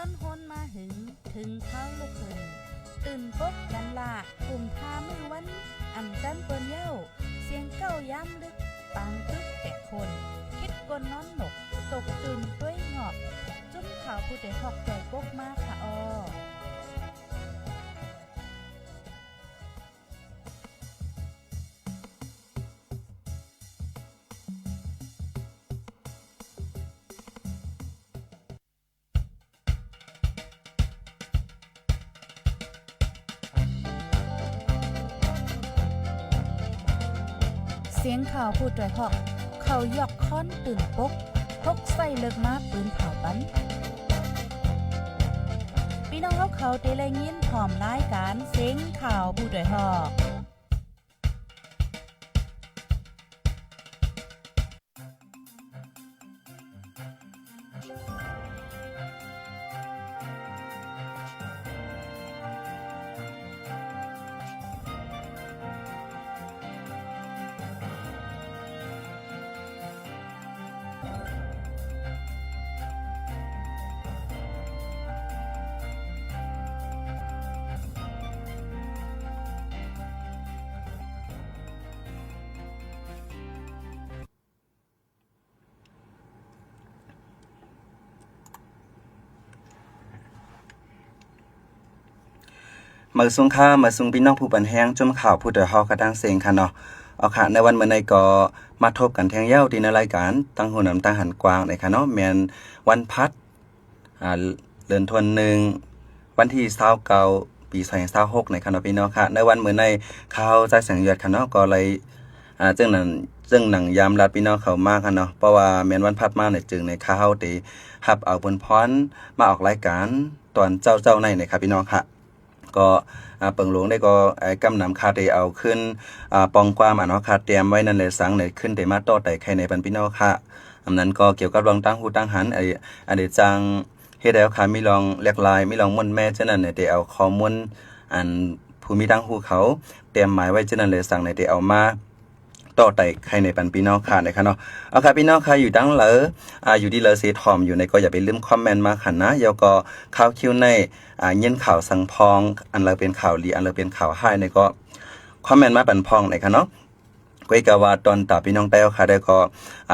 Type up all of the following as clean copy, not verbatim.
อนฮนมาถึงเท้าลูกขึ้นตื่นปกกันละกลุ่มทามือวันจันเปิ้นเย้าเสียงเก้าย้ำลึกปังตึกแต่คนคิดกนนอนหนกตกตื่นด้วยหงอบจุ้มข่าวผู้ใดหอกใจปกมากค่ะอเสียงข่าวผู้ใดหอกเขายอกค้อนตื่นปกพกใส่เลิกมาปืนเผาปันพี่น้องเขาเตะแรงยินพร้อมรายการเสียงข่าวผู้ใดหอกมาซุงค่ามาซุงพี่น้องผู้บันแห้งจุ่มข่าวผู้เดือดฮอกระดังเสียงค่ะเนาะเอาค่ะในวันเมื่อในก็มาทบกันแทงเย้าที่ในรายการตั้งหัวหน้ำตั้งหันกวางในค่ะเนาะแมนวันพัดเดือนธันวาคมวันที่29ปี2026ในค่ะเนาะพี่น้องค่ะในวันเมื่อในข่าวใจแสงเยือดค่ะเนาะก็เลยจึงหนังยามรัดพี่น้องเขามากค่ะเนาะเพราะว่าแมนวันพัดมาในจึงในข่าวที่ฮับเอาผลพรมาออกรายการตอนเจ้าในค่ะพี่น้องค่ะก็เปิงหลวงได้ก็กำนำคาเตเอาขึ้นปองความเนาะคาเตรียมไว้นั่นเลยสังในขึ้นเตมาต่อแต่ใครในปันพี่น้องค่ะอันนั้นก็เกี่ยวกับรองตั้งหูตั้งหันอดีตจังเฮ็ดแล้วค่ะมีรองเรียกลายมีรองม่วนแม่ฉะนั้นเนี่ยเตเอาข้อมูลอันผู้มีตั้งหูเขาเตรียมหมายไว้ฉะนั้นเลยสังในเตเอามาต่อแต่ใครในปันพี่น้องค่ะนะคะเนาะเอาค่ะพี่น้องค่ะอยู่ดังเหลออยู่ที่เลอซีทอมอยู่ในก็อย่าไปลืมคอมเมนต์มาค่ะนะเดี๋ยวก็ข่าวคิวในเย็นข่าวสังพองอันเราเป็นข่าวลีอันเราเป็นข่าวให้ในก็คอมเมนต์มาปันพองนะคะเนาะก้อยกะว่าตอนตาพี่น้องแต้วค่ะได้ก็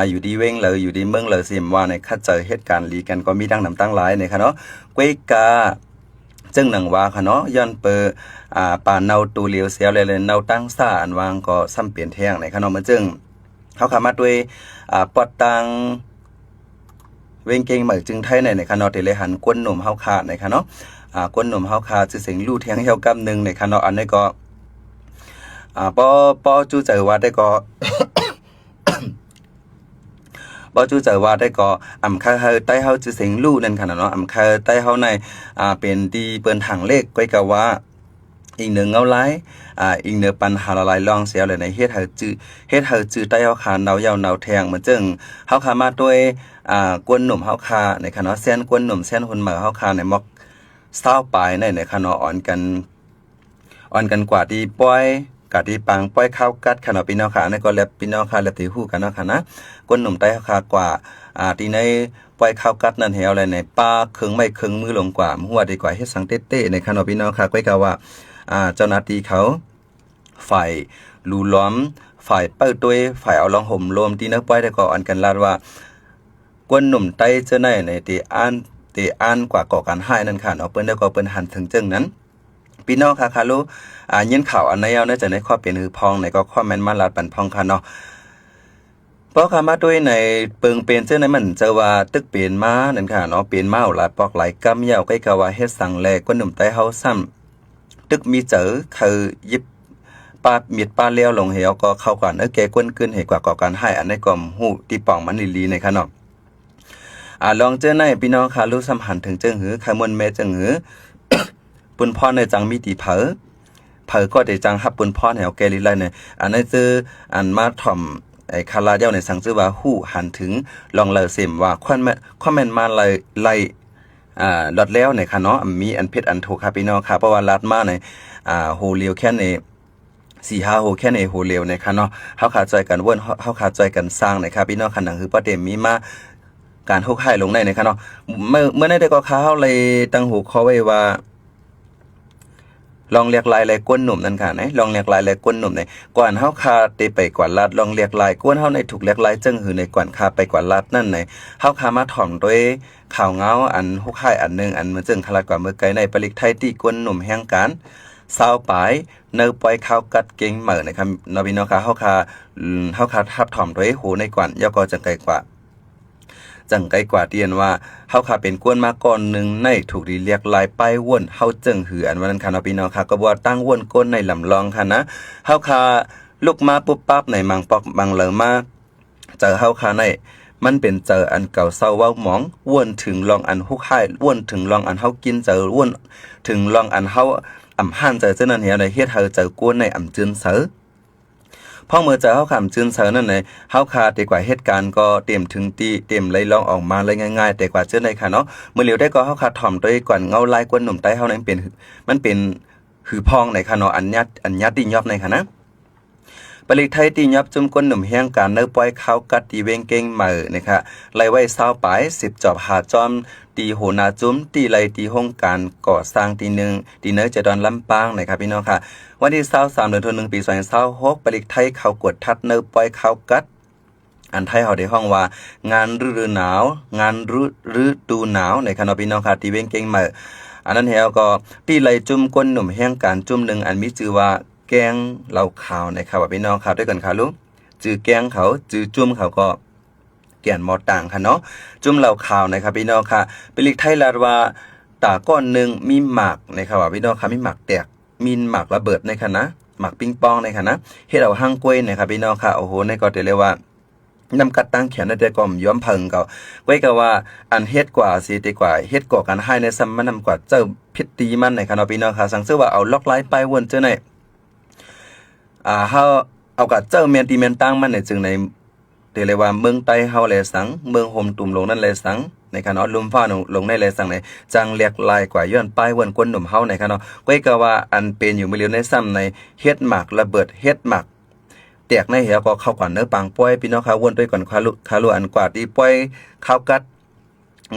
อยู่ดีเว้งเลยอยู่ดีเมืองเลยสิมว่าในคัดเจอเหตุการณ์ลีกันก็มีดังนำตั้งหลายนะคะเนาะก้อยกะจึงหนังว่าค่ะเนาะย้อนเปป่าเนาตูเหลียวเสียวเลยเนาตั้งซ่าอันวางก็ซ้ำเปลี่ยนแท่งในค่ะเนาะมันจึงเขาขามาด้วยปอดตังเวงเก่งเหมือจึงไทยในค่ะเนาะที่เลยหันก้นหนุ่มเฮาขาในค่ะเนาะก้นหนุ่มเฮาขาชื่อเสียงลู่แทงเฮากำนึงในค่ะเนาะอันนี้ก็ปอจูเจอว่าได้ก็บ่จูเจอว่าได้ก็คาเฮาใต้เฮาชื่อเสียงลู่นั่นค่ะเนาะคาใต้เฮาในเป็นที่เปิ้นถังเลขก้อยกะว่าอีกหนึ่งเอาไลอีกเนื้อปัญหาละลายลองเสียเลยในเฮ็ดเฮาจื้อใต้เฮาคาเนาเยาเนาแทงเหมือนจึงเฮาคามาด้วยกวนหนุ่มเฮาคาในค่ะเนาะแซนกวนหนุ่มแซนหุ่นเหมอเฮาคาในมอก20ปลายในค่ะเนาะอ่อนกันกว่าที่ป้อยกะที่ปังป้อยข้าวกัดค่ะเนาะพี่น้องค่ะในก็แลบพี่น้องค่ะแลบที่ฮู้กันเนาะค่ะนะกวนหนุ่มใต้เฮาคากว่าที่ในป้อยข้าวกัดนั่นเฮาอะไรในป้าเครื่องไม้เครื่องมือลงกว่าหัวดีกว่าเฮ็ดสังเต้ๆในค่ะเนาะพี่น้องค่ะก้อยกะว่าเจ้าหน้าที่เขาฝ่ายลูล้อมฝ่ายเปิดด้วยฝ่ายเอาลองห่มรวมที่นักป้อยได้ก็อันกันลาดว่ากวนหนุ่มใต้เจ้าในตีอ่านกว่าก่อการให้นั่นค่ะเนาะเปิ้นได้ก็เปิ้นหันถึงจึงนั้นพี่น้องค่ะค่ะรู้ยินข่าวอันไหนเอาน่าจะในข้อเป็นหือพองในก็คอมเมนต์มาลาดปันพองค่ะเนาะเพราะคำมาด้วยในเปิงเป็นเจ้าในมันเจอว่าตึกเปลี่ยนมานั่นค่ะเนาะเปลี่ยนมาหลายปอกหลายกำยาวใกล้กะว่าเฮ็ดสั่งแลกวนหนุ่มใต้เฮาซ้ำตึกมีเจอคือยิบป้ามีดป้าเลี้ยวลงเหวก็เข้ากันแกก้นขึ้นให้กว่าก่อการให้อันในก็ฮู้ที่ป่องมันลีในค่ะเนาะลองเจอในพี่น้องค่ะรู้สัมหันถึงเจิงหือขมวนแม่เจิงหือ ปุนพ่อในจังมีตีเผอก็ได้จังฮับปุนพ่อแหวแกลิไลเนี่ยอันนั้นคืออันมาถ่อมคาราเดียวในสังชื่อว่าฮู้หันถึงลองเลเสมว่าคอมเมนต์มาไล่ลดแล้วในค่ะเนาะมีอันเพชรอันถูกค่ะพี่น้องค่ะเพราะว่าลัดมาในโฮเลียวแค่ใน4-5โฮแค่ในโฮเลียวในค่ะเนาะเฮาขาดใจกันเว้นเฮาขาดใจกันสร้างในค่ะพี่น้องค่ะนั่นคือประเด็นมีมา การฮุกให้ลงในนะครับเนาะเมื่อในได้ก็ค้าเลยตั้งหูข้อไว้ว่าลองเรียกลายลายก้นหนุ่มนั่นค่ะไหนลองเรียกลายลายก้นหนุ่มไหนก่อนเฮาคาเตไปกว่าลาดลองเรียกลายก้นเฮาในถูกเรียกลายจึงหือในก่อนคาไปกว่าลาดนั่นไหนเฮาคามาถ่อมด้วยข่าวเงาอันฮุกให้อันนึงอันมันจึงคลาดกว่าเมื่อไกลในปริกไทยที่ก้นหนุ่มแห่งการซาวปลายเนอปล่อยข้าวกัดเก่งเหมือนะครับนอบินอคาเฮาคาทับถ่อมด้วยหูในก่อนย่อก็จังไกลกว่าจังไกลกว่าเตียนว่าเฮาคาเป็นกวนมาก่อนนึงในถูกดีเรียกลายป้ายว่นเฮาจึงหืออันวันนั้นค่ะเนาะพี่น้องค่ะก็บ่ตั้งว่นก้นในลำลองค่ะนะเฮาคาลุกมาปุ๊บปั๊บในมังปอกมังเหลอมาเจอเฮาคาในมันเป็นเจออันเก่าเศร้าเว้าหมองว่นถึงลองอันฮุกให้ว่นถึงลองอันเฮากินเจอว่นถึงลองอันเฮาอำห่านเจอเจ้านั้นเหี่ยวในเฮ็ดเฮาเจอกวนในอำจืนเสือพอเมื่อเจอเฮาคำจืนเสือนั่นเลยเฮาคาดีกว่าเหตุการณ์ก็เตรียมถึงตีเตรียมเลยลองออกมาเลยง่ายๆแต่กว่าเจ้าในค่ะเนาะเมื่อเร็วได้ก็เฮาคาถ่อมด้วยก่อนเงาลายกวนหนุ่มใต้เฮานั้นเป็นมันเป็นหือพองในค่ะเนาะอันยัดตียอบในค่ะนะปริไทยตียับจุ่มก้นหนุ่มแห้งการเนื้อปล่อยข้าวกัดตีเวงเก่งเหมือนะคะไล่ไว้20ปลาย10จอบหาจอมตีโหนาจุ้มตีไล่ตีห้องการก่อสร้างตีหนึ่งตีเนื้อจะดอนลำปางนะครับพี่น้องค่ะวันที่23เดือนธันวาคมปี2026ปริไทยเขากดทัดเนื้อปล่อยข้าวกัดอันไทยเขาได้ห้องว่างานฤดูหนาวงานฤดูหนาวในคณะพี่น้องค่ะตีเวงเก่งเหมืออันนั้นเฮาก็ตีไล่จุ่มก้นหนุ่มแห้งการจุ่มหนึ่งอันมีชื่อว่าแกงเหล่าขาวนะครับพี่น้องครับด้วยกันค่ะลูกจื้อแกงเขาจื้อจุ่มเขาก็แก่นหมอต่างค่ะเนาะจุ่มเหล่าขาวนะครับพี่น้องค่ะเป็นลิกไทยลาดว่าตาก้อนหนึ่งมีหมากนะครับพี่น้องค่ะมีหมากแตกมีหมากระเบิดในค่ะนะหมากปิงปองในค่ะนะเฮ็ดเอาห้างกล้วยนะครับพี่น้องค่ะโอ้โหในก็เรียกว่านำกัดตั้งแขนในแต่ก็ย้อมเพิงเขาไว้ก็ว่าอันเฮ็ดกว่าสิดีกว่าเฮ็ดก่อกันให้ในซ้ำมันนำกว่าเจ้าพิษตีมันในค่ะเนาะพี่น้องค่ะสังเสริว่าเอาล็อกไลน์ไปวนเจ้าในเฮาเอากับเจ้าเมียนตีเมียนตั้งมันในจึงในเรียกว่าเมืองใต้เฮาแลสังเมืองโฮมตุ่มลงนั่นแลสังในคณะลุมฟ้าลงในแลสังในจังเรียกลายกว่าย้อนป้ายวนก้นหนุ่มเฮาในคณะก้อยก็ว่าอันเป็นอยู่มื้อเลียวในซ้ำในเฮ็ดหมากระเบิดเฮ็ดหมากแตกในเหี่ยวก็เข้าก่อนเนื้อปังป้อยพี่น้องค่ะวนด้วยก่อนคาลุอันกว่าที่ป้อยข้าวกัด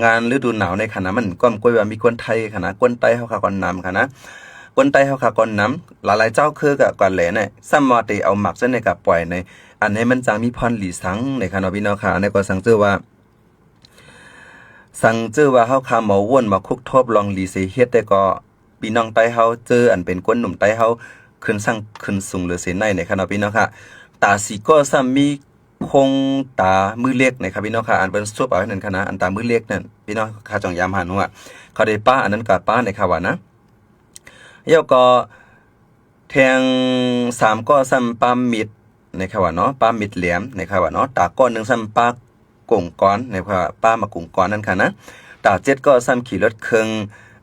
งานฤดูหนาวในคณะมันก้อมก้อยว่ามีคนไทยคณะคนใต้เฮาค่ะก่อนนำคณะคนใต้เฮาค่ะก่อนน้ำหลายๆเจ้าคือกับก่อนแหลเนี่ยซ้ำมาติเอาหมักเส้นในกับปล่อยในอันนี้มันจังมีพรหลีสังในค่ะเนาะพี่น้องค่ะในก็สังเจอว่าเฮาค่ะหมอวนมาคุกทบลองหลีเสเฮ็ดแต่ก็พี่น้องใต้เฮาเจออันเป็นคนหนุ่มใต้เฮาขึ้นสั่งขึ้นสูงหรือเสในค่ะเนาะพี่น้องค่ะตาสีก็ซ้ำมีคงตามือเล็กนะครับพี่น้องค่ะอันเป็นซุปเอาให้นั่นค่ะนะอันตามือเล็กนั่นพี่น้องค่ะจองยามหันว่าเขาได้ป้าอันนั้นกับป้าในค่ะว่านะเยาก็แทง3ก็ซ้ำปามิดในค่ะว่าเนาะปามิดแหลมในค่ะว่าเนาะตาก้อนนึงซ้ำปากงก้อนในค่ะป้ามากงก้อนนั่นค่ะนะตา7ก็ซ้ำขี่รถเครื่อง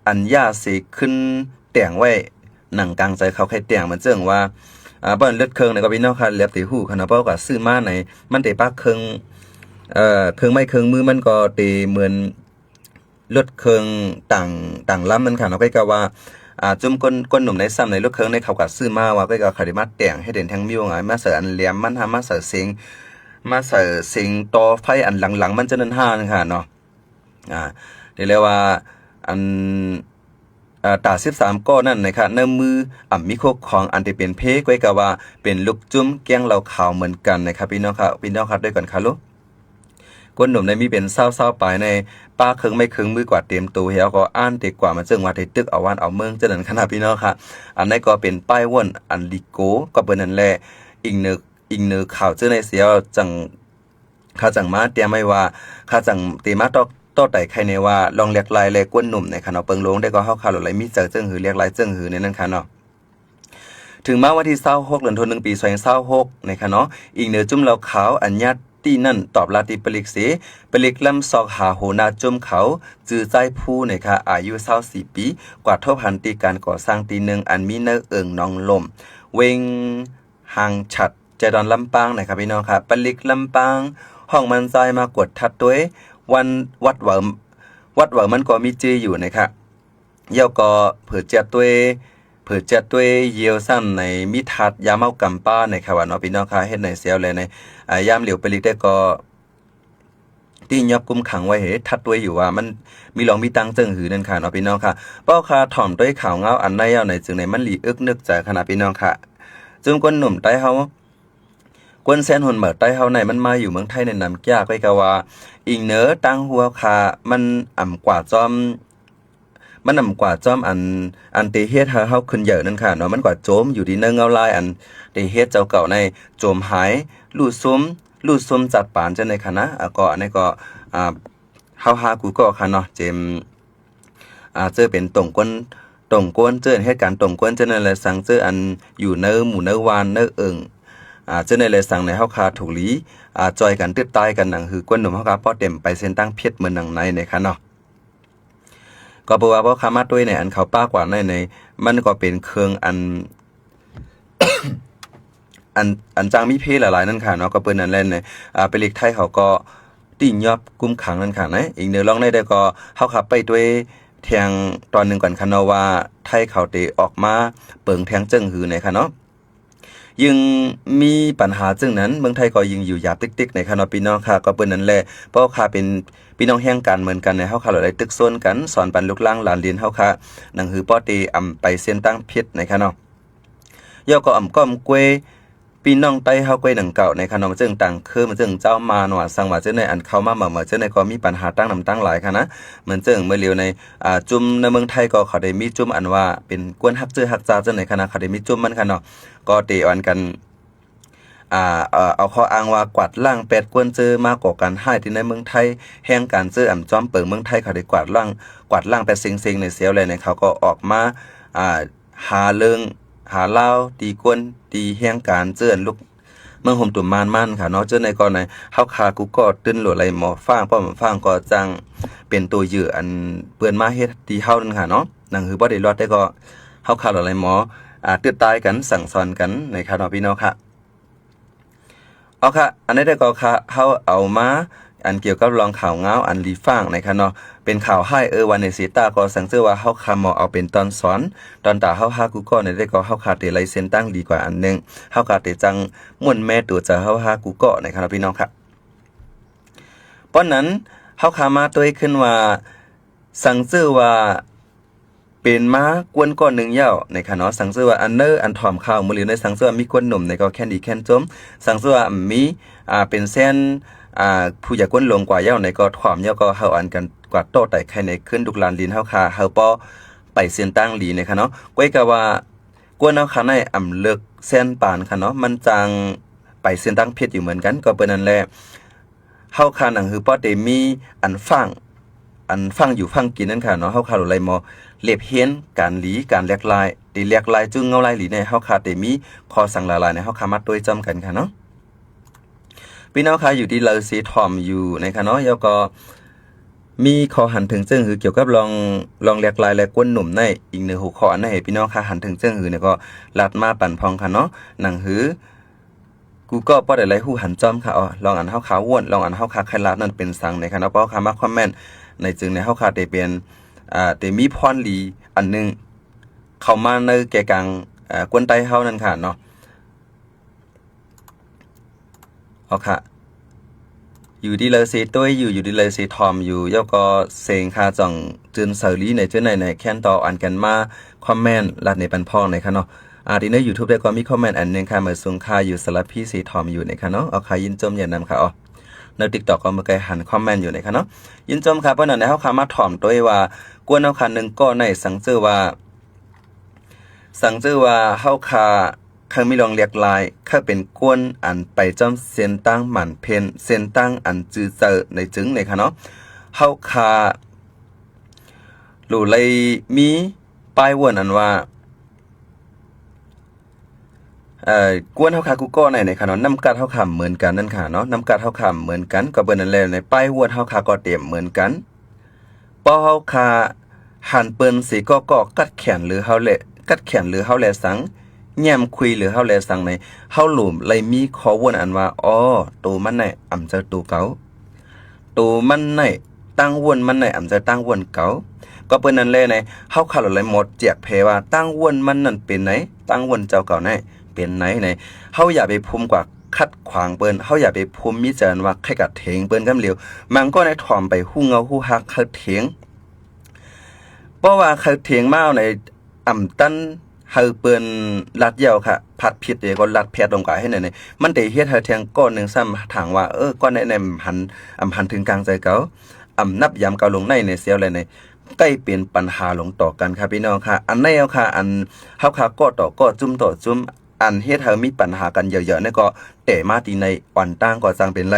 อันย่าสิขึ้นแต่งไว้หนังกลางใจเขาใครแต่งมันเจิงว่าบ่อนเลือดเครื่องในก็พี่น้องค่ะเลียบติหูค่ะเนาะเพราะว่าซื้อมาในมันได้ปากเครื่องเครื่องไม้เครื่องมือมันก็ตีเหมือนรถเครื่องต่างลำนั่นค่ะเนาะก็ว่าจุ่มก้นหนุ่มในซ้ำในรถเครื่องในเขาก็ซื้อมาว่าก็เขาได้มาแต่งให้เด่นทั้งมิวมาเสิร์อันเหลี่ยมมันหามาเสิร์เสียงต่อไฟอันหลังๆมันจะนั่น5นึงค่ะเนาะเรียกว่าอันตา13ก้อนั่นนะคะในมือมีโคกของอันที่เป็นเพกไว้ก็ว่าเป็นลูกจุ้มแกงเหล่าขาวเหมือนกันนะครับพี่น้องครับด้วยกันค่ะลูกก้นหนุ่มในมีเป็นเศร้าๆไปในป้าเคิงไม่เคิงมือกว่าเต็มตัวเฮียก็อ่านติกว่ามันจึงว่าได้ตึกเอาวันเอาเมืองจังนั้นขนาดพี่น้องค่ะอันนี้ก็เป็นป้ายว่นอันลิโกก็เปิ้นนั่นแหละอิงเนอข่าวเจ้าในเสียจังข้าจังมาเตรียมไว้ว่าข้าจังเตมาต่อไต่ใครในว่าลองเรียกลายแลก้นหนุ่มในค่ะเนาะเปิงลงได้ก็เฮาข่าวหลายมีเจอเจิ้งหือเรียกลายเจิ้งหือในนั้นค่ะเนาะถึงมาวันที่26เดือนธันวาคมปี2026ในค่ะเนาะอีกเนื้อจุ่มเหล่าขาวอัญญาตีนั่นตอบลาติปลิกเสปลิกลำซอกหาโหนาจุ่มเขาจื้อใจผู้ในค่ะอายุ24ปีกว่าทบหันตีการก่อสร้างตีหนึ่งอันมีเนื้อเอิงนองลมเวงหางฉัดใจดอนลำปางนะครับพี่น้องค่ะปลิกลำปางห้องมันใจมากดทัดด้วยวันวัดเหวมันก็มีจื้ออยู่นะคะเย่าก็เผื่อเจ็ดด้วยเยียวซ้ำในมิทัดยาเมากำป้าในค่ะว่าเนาะพี่น้องค่ะเฮ็ดในเสียวเลยในยามเหลียวปลิกได้ก็ ที่ยอบกุมขังไว้เหทัดด้วยอยู่ว่ามันมีลองมีตังเจิงหือนั่นค่ะเนาะพี่น้องค่ะเป้าคาถ่อมด้วยข่าวเงาอันในเอาในจึงในมันหลีอึกนึกใจขนาดพี่น้องค่ะจึงคนหนุ่มใต้เฮากวนแซนหนเหมือใต้เฮาในมันมาอยู่เมืองไทยในนำยากไว้กะว่าอิงเนอตั้งหัวคามันอ่ำกว่าจอมมันนำกว่าจอมอันเตเฮ็ดเฮาขึ้นเยอะนั่นค่ะเนาะมันกว่าโจมอยู่ดีเนิงเอาลายอันเตเฮ็ดเจ้าเก่าในโจมหายลู่ซุ่มจัดปานจังในคณะก็อันนี้ก็เฮาหากูก็ค่ะเนาะเจมเจอเป็นตรงก้นเจอเหตุการณ์ตรงก้นเจอในแลสังเจออันอยู่เนื้อหมู่เนื้อวานเนื้อเอิงเจอในแลสังในเฮาคาถูกหลีจอยกันตึดตายกันหนังคือกวนหนุ่มเฮาคาป้อเต็มไปเส้นตั้งเพียดเหมือนหนังในค่ะเนาะก็บอกว่าคามาด้วยในอันเขาป้ากว่าในมันก็เป็นเครื่องอันจางมีเพหลายๆนั่นค่ะเนาะก็เปิ้นนั่นแหละเนี่ยไปเล็กไทยเขาก็ติ่งยอบกุมขังนั่นค่ะนะอีกเนื้อร้องได้ก็เฮาขับไปด้วยแทงตอนนึงก่อนค่ะเนาะว่าไทยเขาเตออกมาเปิงแทงเจิ้งหือในค่ะเนาะยังมีปัญหาจึงนั้นเมืองไทยก็ยังอยู่หยาบติ๊กๆในค่ะเนาะพี่น้องค่ะก็เปิ้นนั่นแหละเพราะค่ะเป็นพี่น้องแห่งกันเหมือนกันในเฮาค่ะหลายตึกโซนกันสอนปันลูกล่างหลานเรียนเฮาค่ะหนังหือป้อเตไปเส้นตั้งเพชรในค่ะเนาะย่อก็ก้อมกวยพี่น้องไต้เฮาก้วยหนังเก่าในค่ะเนาะจึงต่างคือมันจึงเจ้ามาหนวสังว่าจึงในอันเข้ามาเหมือนจึงในก็มีปัญหาตั้งนำตั้งหลายค่ะนะเหมือนจึงเมื่อเร็วในจุ่มในเมืองไทยก็เขาได้มีจุ่มอันว่าเป็นกวนฮักฮักจาจึงในคณะเขาได้มีจุ่มมันค่ะเนาะก็เตอันกันเอาข้ออ้างว่ากวาดล่าง8กวนเจอมากกว่ากันให้ที่ในเมืองไทยแห่งการเจอจอมเปิงเมืองไทยเขาได้กวาดล่าง8เซ็งๆในเสียวเลยในเขาก็ออกมาหาเรื่องหาเล่าตีกวนตีแห่งการเจอลูกเมืองห่มตุ่มมานค่ะเนาะเจอในก่อนในเฮาคากูก็ตื้นหลวไหลหมอฟางป้อมฟางก็จังเป็นตัวเหยื่ออันเปื้อนมาเฮ็ดตีเฮานั่นค่ะเนาะนั่นคือบ่ได้รอดได้ก็เฮาคาหลวไหลหมอตื้อตายกันสั่งสอนกันในค่ะเนาะพี่น้องค่ะเอาค่ะอันนี้ได้ก็ค่ะเฮาเอามาอันเกี่ยวกับรองข่าวเงาอันลีฟ่างในค่ะเนาะเป็นข่าวให้วันในสีตาก็สังเกตว่าเฮาคาหมอเอาเป็นตอนสอนตอนตาเฮาหากูก็ในได้ก็เฮาคาเตไลเส้นตั้งดีกว่าอันนึงเฮาคาเตจังม่วนแม่ตัวจะเฮาหากูก็ในค่ะพี่น้องครับป้อนนั้นเฮาคามาตัวขึ้นว่าสังเกตว่าเป็นมากวนก้อนหนึ่งเย้าในค่ะเนาะสังเกตว่าอันเนอร์อันถ่อมข้าวมื้อหรือในสังเกตว่ามีกวนหนุ่มในก็แค่ดีแค่นจมสังเกตว่ามีเป็นเส้นผู้ใหญ่กวนลงกว่าเย้าในก็ถ่อมเย้าก็เฮาอันกันกว่าโตแต่ใครในขึ้นดุกลานลินเฮาคาเฮาป้อไปเส้นตั้งหลีในค่ะเนาะก้อยกะว่ากวนเฮาคาในเลิกเส้นปานค่ะเนาะมันจังไปเส้นตั้งเพชรอยู่เหมือนกันก็เปิ้นนั่นแหละเฮาคาหนังคือป้อเตมีอันฟังอยู่ฟังกินนั่นค่ะเนาะเฮาคาหลายมอเล็บเฮียนการหลีการแลกลายตีแลกลายจึงเงาลายหลีในเฮาคาเตมีคอสั่งละลายในเฮาคามาด้วยจำกันค่ะเนาะพี่น้องค่ะอยู่ที่เลซีทอมอยู่ในค่ะเนาะแล้วก็มีขอหันถึงเจิ้งหือเกี่ยวกับลองแลกลายและก้นหนุ่มในอีก1หัวข้ออันให้พี่น้องค่ะหันถึงเจิ้งหือเนี่ยก็ลัดมาปั่นพองค่ะเนาะหนังหือกูก็ป้อได้หลายฮู้หันจอมค่ะลองอันเฮาขาว่วนลองอันเฮาขาไข่ลาดนั่นเป็นสังในค่ะเนาะเพราะคำว่าคอมเมนต์ในจึงในเฮาขาได้เป็นแต่มีพรหลีอันนึงเข้ามาในแก่กลางกวนไตเฮานั่นค่ะเนาะเอาค่ะอยู่ดีเลยสิต้วยอยู่ดีเลยสิทอมอยู่แล้วก็เซงคาจ่องจึนเสรีในจึนในแค้นต่ออันกันมาคอมเมนต์ลัดในปันพ่อในค่ะเนาะที่ใน YouTube ได้ก็มีคอมเมนต์อันนึงค่ะเมื่อสูงค่าอยู่สลับพี่สีทอมอยู่ในค่ะเนาะเอาค่ะยินจมอย่านำค่ะใน TikTok ก็มาไกลหันคอมเมนต์อยู่ในค่ะเนาะยินจมค่ะเพราะนั้นเฮาคามาถ่อมตัวว่ากวนเฮาคานึงก็ในสังเจอว่าเฮาคาคังมีลองเรียกลายเข้าเป็นกวนอันไปจอมเส้นตั้งหมันเพนเส้นตั้งอันจือเจอในจึงในค่ะเนาะเฮาคาหลู่เลยมีป้ายวนอันว่ากวนเฮาคากูก็ในค่ะเนาะน้ำกัดเฮาคาเหมือนกันนั่นค่ะเนาะน้ำกัดเฮาคาเหมือนกันก็เบิ่นนั่นแหละในป้ายวนเฮาคาก็เต็มเหมือนกันป้อเฮาคาหันเปิ้นสิก็กัดแขนหรือเฮาแลสังแย้มคุยหรือเฮาแลสังในเฮาหลุมเลยมีขอวนอันว่าตัวมันในเจอตัวเก่าตัวมันในตั้งวนมันในเจอตั้งวนเก่าก็เปิ้นนั่นแหละในเฮาคาเลยหมดเจียกเพว่าตั้งวนมันนั่นเป็นไหนตั้งวนเจ้าเก่าไหนเป็นไหนเฮาอย่าไปภูมิกว่า คัดขวางเปิ้นเฮาอย่าไปภูมิจารณ์ว่าใครกัดเถงเปิ้นกำเหลียวมันก็ในถ่อมไปฮู้เงาฮู้ฮักเขาเถงเพราะว่าเขาเถียงมาในอ่ำตันเฮาเปิ้นลัดยาวค่ะผัดผิดเดี๋ยวก็ลัดแพทย์ลงกว่าให้หน่อยมันได้เฮ็ดให้เถียงก้อนนึงซ้ำถางว่าก้อนในหันถึงกลางใจเขานับยามเกาลงในเสียวเลยในใกล้เป็นปัญหาลงต่อกันครับพี่น้องค่ะอันในเอาค่ะอันเฮาค่ะก็ต่อก็จุ่มต่อจุ่มอันเฮ็ดให้มีปัญหากันเยอะๆนี่ก็แต่มาที่ในอ่อนตั้งก็จังเป็นไร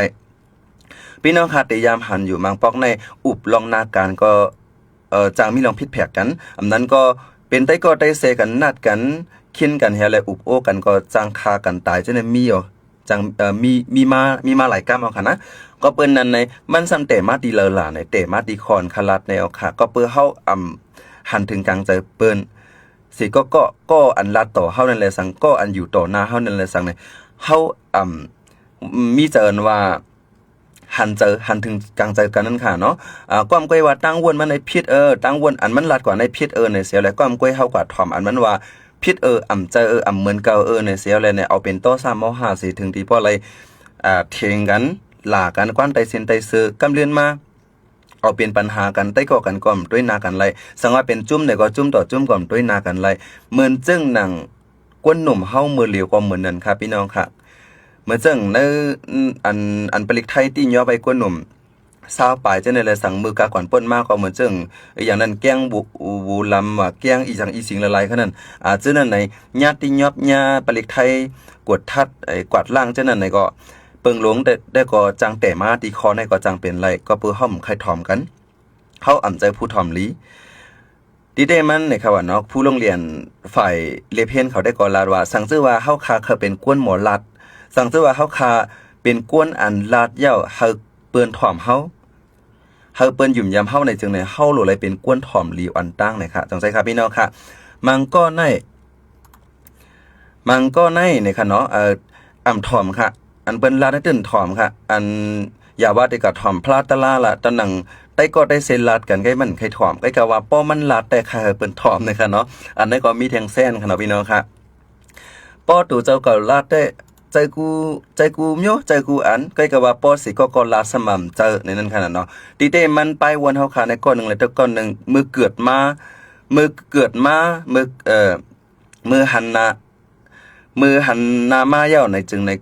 พี่น้องค่ะแต่ยามหันอยู่มังปอกในอุบลองนาการก็จางมีลองผิดแผกกันอันนั้นก็เป็นได้ก็ได้เซกันนัดกันคินกันเฮและอุบโอกันก็จางคากันตายจะได้มีอยู่จังมีมาหลายกรรมเอาค่ะนะก็เปิ้นนั้นในมันซ้ำแต่มาดีเลอล่ะในแต่มาดีคอนคลัดในเอาค่ะก็เปิ้นเฮาหันถึงกลางใจเปิ้นสิก็อันลัดต่อเฮานั่นแหละสังก็อันอยู่ต่อหน้าเฮานั่นแหละสังในเฮามีเจริญว่าหันถึงกลางใจกันนั่นค่ะเนาะความก้อยว่าตั้งวนมันในพิษตั้งวนอันมันลัดกว่าในพิษในเสียแล้วความก้อยเฮากว่าถ่อมอันมันว่าพิษใจเหมือนเก่าในเสียแล้วเนี่ยเอาเป็นโต๊ะ3 5 4ถึงที่พออะไรเถียงกันหลากันกว้านไตเส้นไตซื้อกำเลือนมาเอาเป็นปัญหากันไต้ก่อกันก่อมด้วยนากันไรสังว่าเป็นจุ่มเนี่ยก็จุ่มต่อจุ่มก่อมด้วยนากันไรเหมือนจึงหนังกวนหนุ่มเฮามือเหลียวก็เหมือนนั่นครับพี่น้องค่ะเหมือนจังในอันปลิกไทยที่ย่อไปกวนหนุ่มซาวปลายจะในเลยสั่งมือกาก่อนป้นมากก็เหมือนจังอย่างนั้นแกงบูลำว่าแกงอีจังอีสิงละลายขนาดนั้นเจ้านั่นในญาติยอบญาปลิกไทยกดทัดกวาดล่างเจ้านั่นในก็เปิงหลวงได้ก็จังแต่มาตีคอในก็จังเป็นไรก็เปื้อห้อมใครถ่อมกันเขาใจผู้ถ่อมลีดีเดมันในค่ะว่าเนาะผู้โรงเรียนฝ่ายเลเพนเขาได้ก่อลาดว่าสั่งซื้อว่าเฮาคาเคยเป็นกวนหมอลัดสั่งซื้อว่าเฮาคาเป็นกวนอันลาดเย้าเฮาเปิ้นถ่อมเฮาเปิ้นหยุ่มยำเฮาในจึงในเฮาโหลเลยเป็นกวนถ่อมลีอันตั้งนะคะจังไสครับพี่น้องค่ะมังก็ในในค่ะเนาะถ่อมค่ะอันเปิ้นลาดได้ตื่นถ่อมค่ะอันอย่าว่าแต่ก็ถ่อมพลาดตะลาละตะหนังได้ก็ได้เซ็นลาดกันใกล้มันใครถ่อมใกล้ก็ว่าป้อมันลาดแต่ค่ะเปิ้นถ่อมนะคะเนาะอันนั้นก็มีแทงแซนค่ะเนาะพี่น้องค่ะป้อตู่เจ้าก็ลาดได้ใจกูโยใจกูอันใกล้ก็ว่าป้อสิก็ลาดสม่ำเจอในนั้นค่ะเนาะดีเต้มันไปวนเฮาค่ะในก้อนนึงแล้วแต่ก้อนนึงมือเกิดมามือหันนามาเย้าในจึงใน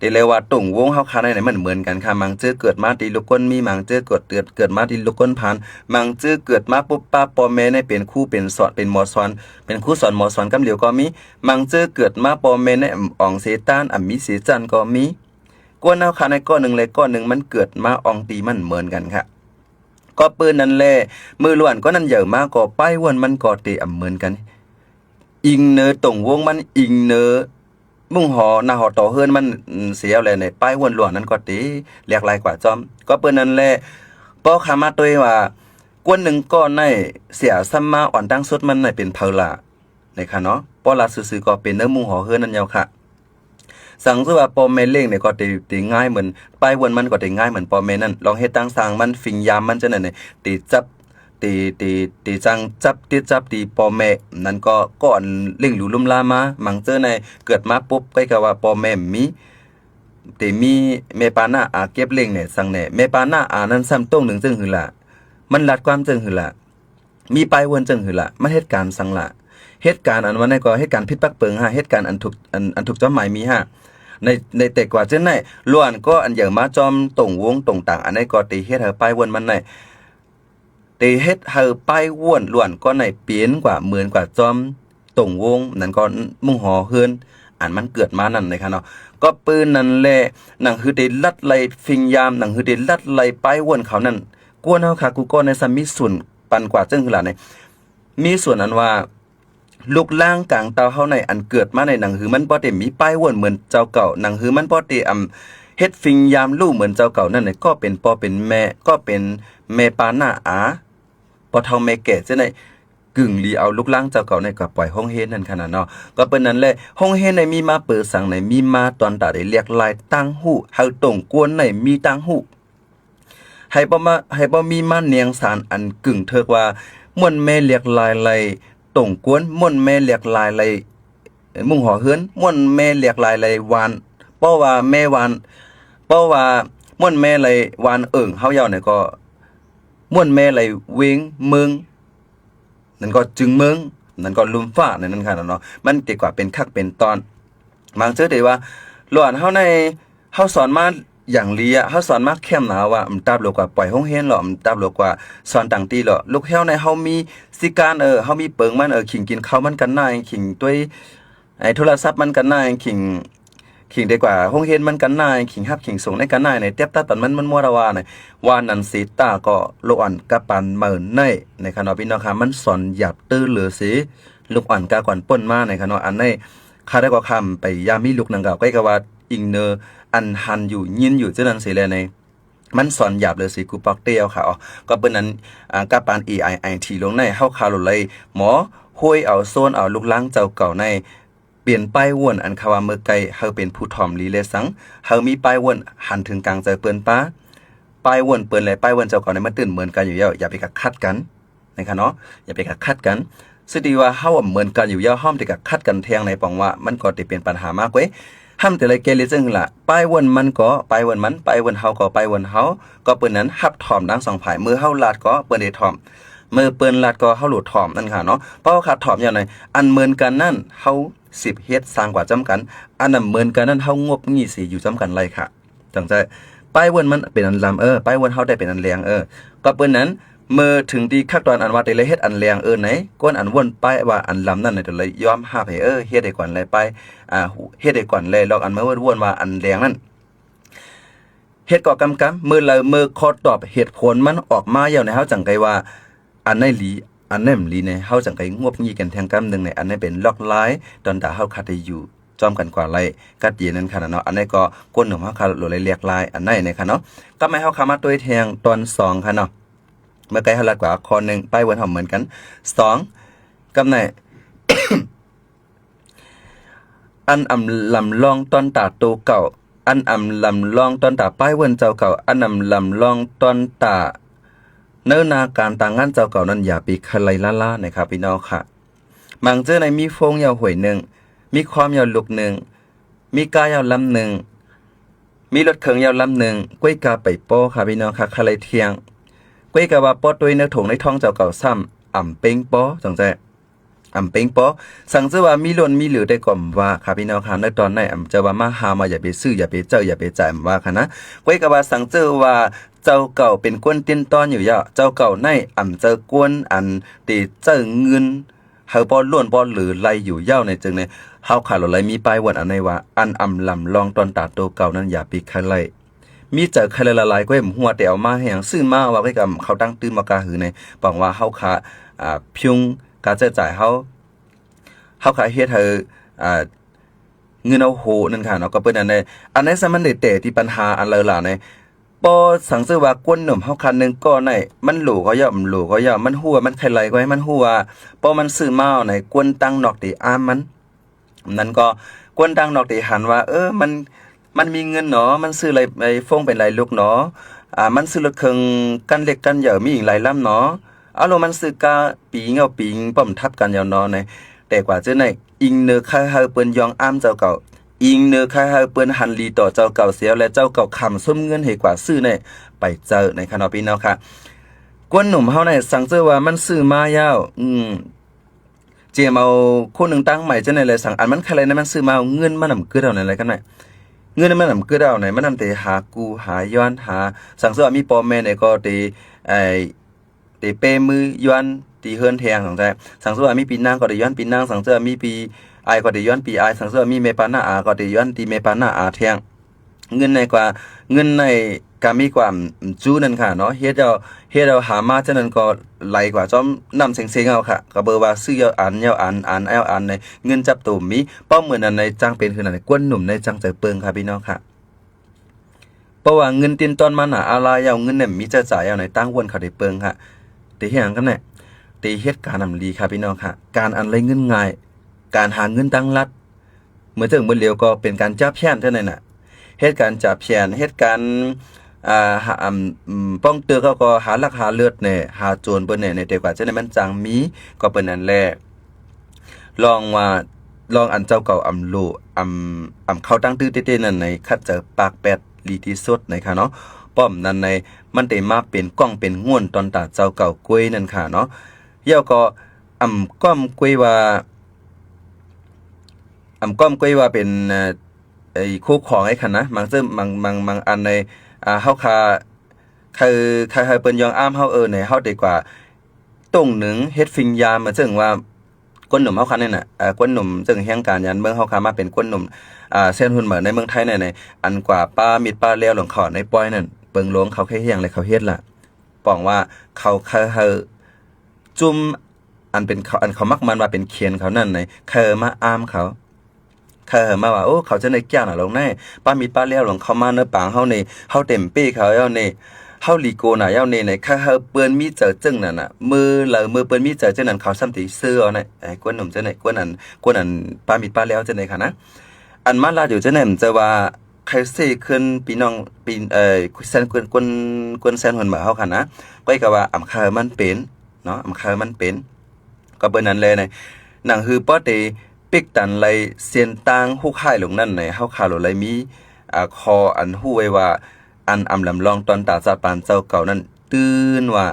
ได้เลยว่าตุ่งวงเฮาคาในมันเหมือนกันค่ะมังเจอเกิดมาที่ลูกก้นมีมังเจอเกิดมาที่ลูกก้นผ่านมังเจอเกิดมาปุ๊บป้าปอแม่ในเป็นครูเป็นสอนเป็นหมอสอนเป็นครูสอนหมอสอนกำเหลียวก็มีมังเจอเกิดมาปอแม่ในอ่องเสตานมีเสจันก็มีก้นเฮาคาในก้อนนึงเลยก้อนนึงมันเกิดมาอ่องตีมันเหมือนกันค่ะก็ปืนนั่นแหละมือล้วนก็นั่นใหญ่มากก็ป้ายวนมันก็ตีเหมือนกันอิงเนอตุ่งวงมันอิงเนอมุ่งหอหน้าหอต่อเฮือนมันเสียอะไรในป้ายวนหลวงนั้นก็ตีเรียกลายกว่าจอมก็เปิ้นนั่นแหละป้อขามาตัวว่ากวนหนึ่งก็ในเสียซ้ำมาอ่อนตั้งสุดมันในเป็นเพลาในค่ะเนาะป้อลาซื่อๆก็เป็นเนื้อมุ่งหอเฮือนนั่นยาวค่ะสั่งซื่อว่าป้อแม่เล่งเนี่ยก็ตีง่ายเหมือนป้ายวนมันก็ตีง่ายเหมือนป้อแม่นั่นลองเฮ็ดตั้งสร้างมันฟิงยามมันจะนั่นนี่ตีจับตีจังจับตีปอแม่นั่นก็ก่อนเล่งหลูลุ่มลามามังเจอในเกิดมาปุ๊บใกล้กับว่าปอแม่มีเมปานาเก็บเล่งเนี่ยสั่งเนี่ยเมปานานั้นซ้ำต้งหนึ่งจึงหือละมันลัดความจึงหือละมีปลายวนจึงหือละมันเหตุการณ์สั่งละเหตุการณ์อันวันนี้ก็เหตุการณ์พิษปักเปิงเหตุการณ์อันถูกจอมหมายมีในแต่กว่าเช่นไหนล้วนก็อันอย่างมาจอมตรงวงตรงต่างอันนี้ก็ตีเฮ็ดให้ปลายวนมันในตีเฮ็ดเฮาป้ายว่วนล้วนก็ในเปลี่ยนกว่าเหมือนกว่าจอมตรงวงนั่นก็มุ่งหอเฮือนอันมันเกิดมานั่นเลยค่ะเนาะก็ปืนนั่นแหละหนังคือได้ลัดไล่ฟิงยามหนังคือได้ลัดไล่ป้ายว่วนเขานั่นกวนเฮาค่ะกูก็ในซัมมีส่วนปันกว่าจึงคือล่ะในมีส่วนอันว่าลูกล่างกลางเตาเฮาในอันเกิดมาในหนังคือมันบ่ได้มีป้ายว่วนเหมือนเจ้าเก่าหนังคือมันบ่ได้เฮ็ดฟิงยามลู่เหมือนเจ้าเก่านั่นน่ะก็เป็นปอเป็นแม่ก็เป็นแม่ปาหน้าพอเท่าแม่แก่จะได้กึ่งลีเอาลูกล่างเจ้าเก่าในก็ปล่อยห้องเฮ็ดนั่นขนาดเนาะก็เป็นนั้นแหละห้องเฮ็ดในมีมาเปิดสังในมีมาตอนตาได้เรียกลายตั้งหู้เฮาตรงกวนในมีตั้งหู้ให้บ่มีมาเนียงสารอันกึ่งเถิกว่าม่วนแม่เรียกลายไหลตรงกวนม่วนแม่เรียกลายไหลมุ่งหอเฮือนม่วนแม่เรียกลายไหลวานป เพราะว่าแม่วานเพราะว่าม่วนแม่ไหลวานเฮาเยาเนี่ยก็ม่วนแม่ไหลเวงเมืองนั่นก็จึงเมืองนั่นก็ลุมฟ้านั่นค่ะเนาะมันดีกว่าเป็นคักเป็นตอนบางเจอได้ว่าหลวนเฮาในเฮาสอนมาอย่างลีอ่ะเฮาสอนมาเข้มหนาว่าตับโลกว่าปล่อยห้องเฮียนหรอตับโลกว่าสอนต่างตีหรอลูกเฮาในเฮามีสิการเฮามีเปิงมันขิงกินข้าวมันกันนายขิงด้วยไอ้โทรศัพท์มันกันนายขิงดีกว่าห้องเฮียนมันกันนายขิงฮับขิงส่งในกันนายในเตียบตาตอนมันมัวระวาในว่านันสีตาก็ลูกอ่อนกะปันเหมือนในขณะพี่น้องค่ะมันสอนหยับตื้อเหลือสิลูกอ่อนกะก่อนป่นมาในขณะอันในข้าได้ก็คำไปยามีลูกนางเก่าใกล้กับว่าอิงเนออันหันอยู่ยินอยู่เจ้านั้นสิเลยในมันสอนหยาบเลยสิกูปอกเตียวค่ะก็เป็นนั้นกะปาน EIIT ลงในเฮาคาโลเลยหมอห้วยเอาโซนเอาลูกล้างเจ้าเก่าในเปลี่ยนป้ายวนอันคาว่าเมื่อไกลเฮาเป็นผู้ถ่อมลีเลสังเฮามีป้ายวนหันถึงกลางใจเปิ้นป้าป้ายวนเปิ้นและป้ายวนเจ้าเก่าในมันตื่นเหมือนกันอยู่แล้วอย่าไปคัดกันนะคะเนาะอย่าไปคัดกันซึ่งดีว่าเฮาเหมือนกันอยู่แล้วห้อมที่คัดกันแทงในปองว่ามันก็จะเป็นปัญหามากเว้ยห้ามแต่ละเกลิจึงล่ะป้ายวนมันก็ป้ายวนมันป้ายวนเฮาก็ป้ายวนเฮาก็เปิ้นนั้นฮับถ่อมทั้งสองฝ่ายมือเฮาลาดก็เปิ้นได้ถ่อมมือเปิ้นลาดก็เฮาหลุดถ่อมนั่นค่ะเนาะเพราะขาดถ่อมอย่างไรอันเหมือนกันนั่นเฮา10เฮ็ดสร้างกว่าจำกันอันนั้นเหมือนกันนั่นเฮางบงี้สิอยู่จำกันไรค่ะจังใจป้ายวนมันเป็นอันลำป้ายวนเฮาได้เป็นอันแรงก็เปิ้นนั้นเมื่อถึงดีคักตอนอันว่าได้เลยเฮ็ดอันแรงไหนก้นอันวนป้ายว่าอันลำนั่นน่ะเลยยอมหาให้เฮ็ดได้ก่อนเลยไปเฮ็ดได้ก่อนเลยลอกอันเมื่อวนว่าอันแรงนั่นเฮ็ดก็กำมือเลยมือขอตอบเหตุผลมันออกมาอย่างในเฮาจังไกว่าอันไหนลีอันนั้นลีในเฮาจังไกงวบงี้กันแทงกำนึงในอันนี้เป็นล็อกไลน์ตอนตาเฮาคัดได้อยู่จอมกันกว่าไรกัดเย็นนั้นค่ะเนาะอันนี้ก็ก้นของเฮาคาโลเลยเรียกลายอันไหนในค่ะเนาะก็ไม่เฮาคามาตัวแทงตอน2ค่ะเนาะเมื่อไกลเฮาลัดกว่าคอ1ป้ายวนเฮาเหมือนกัน2กำไหน อันลำลองตอนตาโตเก่าอันลำลองตอนตาป้ายวนเจ้าเก่าอันลำลองตอนตาเนื้อนาการต่างงานเจ้าเก่านั้นอย่าไปคลายล่านะครับพี่น้องค่ะบางเจอในมีฟงยาวหวยหนึ่งมีความยาวลุกหนึ่งมีกายาวลำหนึ่งมีรถเขิงยาวลำหนึ่งก้วยกาไปโป้ค่ะพี่น้องค่ะคลายเทียงก้วยกาว่าป้อตัวเนื้อถงในท้องเจ้าเก่าซ้ำเป้งป้อจังใจเป้งป้อสั่งเจอว่ามีล้นมีเหลือได้ก่อมว่าค่ะพี่น้องค่ะในตอนไหนจะว่ามาหามาอย่าไปซื้ออย่าไปเจ้าอย่าไปจ่ายว่าค่ะนะก้วยกาว่าสั่งเจอว่าเจ้าเก่าเป็นกวนเตี้ยนตอนอยู่ยะเจ้าเก่าในเจอกวนอันตีเจ้าเงินเฮาบ่ล้วนบ่หรือไล่อยู่ยาวในจึงในเฮาขาดไหลมีป้ายวันอันในว่าอันลำลองตอนตาโตเก่านั้นอย่าปิใครไล่มีเจอใครละลายก็เห็นหัวแต่เอามาแหงซื้อมาว่าไว้กับเขาตั้งตื้นมากาหือในบอกว่าเฮาขาพิงกาจะจ่ายเฮาขาเฮ็ดเฮาเงินเอาโหนั่นค่ะเนาะก็เปิ้นอันในสมันได้แต่ที่ปัญหาอันเลอล่ะในปอสังเสว่ากวนหนุ่มเฮาคันนึงก็ในมันหลูก็ย่อมหลูก็ย่อมมันหัวมันไข่ไหลก็ให้มันหัวปอมันซื้อมาในกวนตั้งนอกติอ้ามมันนั่นก็กวนตั้งนอกติหันว่ามันมีเงินเนาะมันซื้ออะไรไอ้ฟงเป็นไรลูกเนาะมันซื้อรถเครื่องกันเล็กกันใหญ่มีอีกหลายลำเนาะเอาลงมันซื้อกาปีงเอาปีงป้อมทับกันยาวเนาะในแต่กว่าเจ้าในอิงเนอค่าเฮาเปิ้นยองอ้ามเจ้าเก่าอิงเนอค่าเฮาเปิ้นหันลีต่อเจ้าเก่าเสียและเจ้าเก่าคำส้มเงินให้กว่าซื้อในไปเจอในคณะพี่น้องค่ะกวนหนุ่มเฮาในสั่งเจอว่ามันซื้อมายาวเจมเอาคนหนึ่งตั้งใหม่เจ้าในเลยสั่งอันมันใครนะมันซื้อมาเงินมันนำเกิดเอาไหนอะไรกันไหนเงินมันนำเกิดเอาไหนมันนำแต่หากูหาย้อนหาสั่งเจอมีปอแม่ในก็ตีเปมือย้อนตีเฮือนแทงของใจสั่งเจอมีปีนางก็ได้ย้อนปีนางสั่งเจอมีปีไอก็ได้ย้อนปีไอสั่งเจอมีเมปานาอาก็ได้ย้อนตีเมปานาอาแทงเงินในกว่าเงินในกามีความจู้นั่นค่ะเนาะเฮ็ดเอาหามาเท่านั้นก็ไหลกว่าจอมนำเซ็งๆเอาค่ะก็เบอร์ว่าซื้อยาวอันในเงินจับตุ่มมีเป้าเหมือนอันในจังเป็นคืออันในกวนหนุ่มในจังใจเปิงค่ะพี่น้องค่ะเพราะว่าเงินตินตอนมันอะไรเอาเงินเนี่ยมีจะจ่ายเอาในตั้งวนเขาได้เปิงค่ะตีเฮ็ดหยังกันเนี่ยตีเฮ็ดการนำลีค่ะพี่น้องค่ะการอันไรเงินง่ายการหาเงินตั้งรัดเมื่อถึงเมื่อเร็วก็เป็นการจับแช่นเท่านั้นน่ะเหตุการณ์จับแฉนเหตุการณ์ป้องเตือก็หาลักหาเลือดเนี่ยหาโจรเปิ้นเนี่ยในแต่กว่าจะได้มันจังมีก็เป็นอันแรกลองว่า ลองอันเจ้าเก่าอำโลอำเข้าตั้งตื้อเต้ๆนั่นในคัดเจอปากแปดลีที่สุดนะคะเนาะป้อมนั้นในมันได้มาเป็นก้องเป็นง่วนตอนตาเจ้าเก่ากล้วยนั่นค่ะเนาะเย่าก็ก้อมกล้วยว่าก้อมกล้วยว่าเป็นไอ้คู่ของไอ้คันนะบางบางอันในเฮาคาใครเปิ้นยองอ้ามเฮาในเฮาดีกว่าตรงหนึ่งเฮ็ดฟิงยามมาซึ่งว่าก้นหนุ่มเฮาคันนี่น่ะก้นหนุ่มซึ่งแห่งการยันเมืองเฮาคามาเป็นก้นหนุ่มเส้นหุ่นเหมือนในเมืองไทยในอันกว่าป้ามิดป้าแล้วหลวงขอในป้อยนั่นเปิงหลวงเขาแค่เฮียงเลยเขาเฮ็ดล่ะป้องว่าเขาจุ่มอันเป็นเขามักมันว่าเป็นเคียนเขานั่นในมาอ้ามเขามาว่าโอ้เขาจะในแก้วน่ะลงแน่ป้ามิดป้าแล้วหลวงเขามาเนื้อปางเฮานี่เฮาเต็มปี้เขาเฮานี่เฮาลีโกน่ะเฮานี่ในเปิ้นมีเจอจึงนั่นน่ะมือเปิ้นมีเจอจึงนั่นเขาซ้ำติซื้อเอาน่ะไอ้กวนหนุ่มจะไหนกวนอันป้ามิดป้าแล้วจะไหนค่ะนะอันมาลาอยู่จะไหนมันจะว่าใครสิขึ้นพี่น้องปีแซนกวนแซนหุ่นมาเฮาค่ะนะก็ก็ว่าอำคามันเป็นเนาะอำคามันเป็นก็เปิ้นนั้นเลยในหนังฮือป้อเตปิกตันไลเซียนตางฮู้ค่ายลงนั่นในเฮาคาโลไลมีคออันฮู้ไว้ว่าอันลำลองตอนตาจัดปานเจ้าเก่านั้นตื่นว่า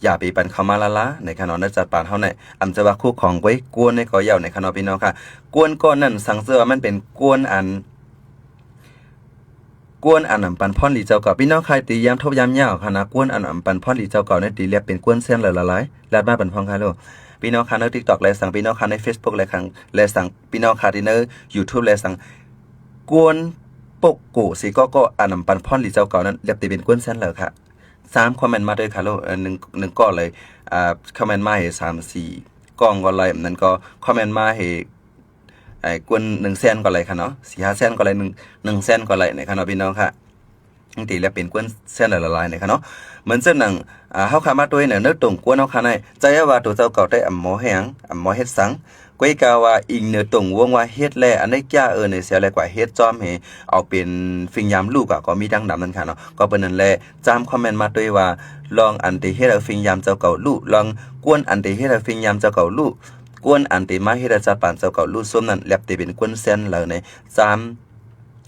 อย่าไปปันเข้ามาละในขณะนั้นจัดปานเฮาในจะว่าคู่ของไว้กวนในก่อยาวในขณะพี่น้องค่ะกวนก้อนนั้นสังเสือว่ามันเป็นกวนอันปันพ่อนหลีเจ้าเก่าพี่น้องใครตียามทบยามยาวค่ะนะกวนปันพ่อนหลีเจ้าเก่าในตีเรียกเป็นกวนเส้นละลายลาดบ้านปันพองค่ะลูกพี่น้องค่ะใน TikTok และสั่งพี่น้องค่ะใน Facebook และและสั่งพี่น้องค่ะที่ใน YouTube และสั่งกวนปกโกสิก็ปันพ่อนหลีเจ้าเก่านั้นเรียกตีเป็นกวนเส้นเลยค่ะ3คอมเมนต์มาด้วยค่ะลูก1ก้อนเลยคอมเมนต์มาให้3-4กล่องก็เลยนั้นก็คอมเมนต์มาให้กวน1แสนก็เลยค่ะเนาะ 4-5 แสนก็เลย1แสนก็เลยนะคะเนาะพี่น้องค่ะตีแล้วเป็นกวนแสนละลายนะคะเนาะเหมือนเส้นหนังเฮาขามาตัวเนี่ยเนื้อตรงกวนเฮาขาในใจว่าตัวเจ้าเก่าได้หมอแหงหมอเฮ็ดสังก้อยกาว่าอิงเนื้อตรงวงว่าเฮ็ดแลอันได้แก้ในเสียแลกว่าเฮ็ดจอมให้เอาเป็นฟิงยามลูกก็มีดังดำนั่นค่ะเนาะก็เป็นนั่นแหละจามคอมเมนต์มาด้วยว่าลองอันติเฮ็ดฟิงยามเจ้าเก่าลูกลองกวนอันติเฮ็ดฟิงยามเจ้าเก่าลูกกวนอันติมาเฮ็ดจัดปานเจ้าเก่าลูกส้มนั่นแลบติเป็นกวนเส้นแล้วในจาม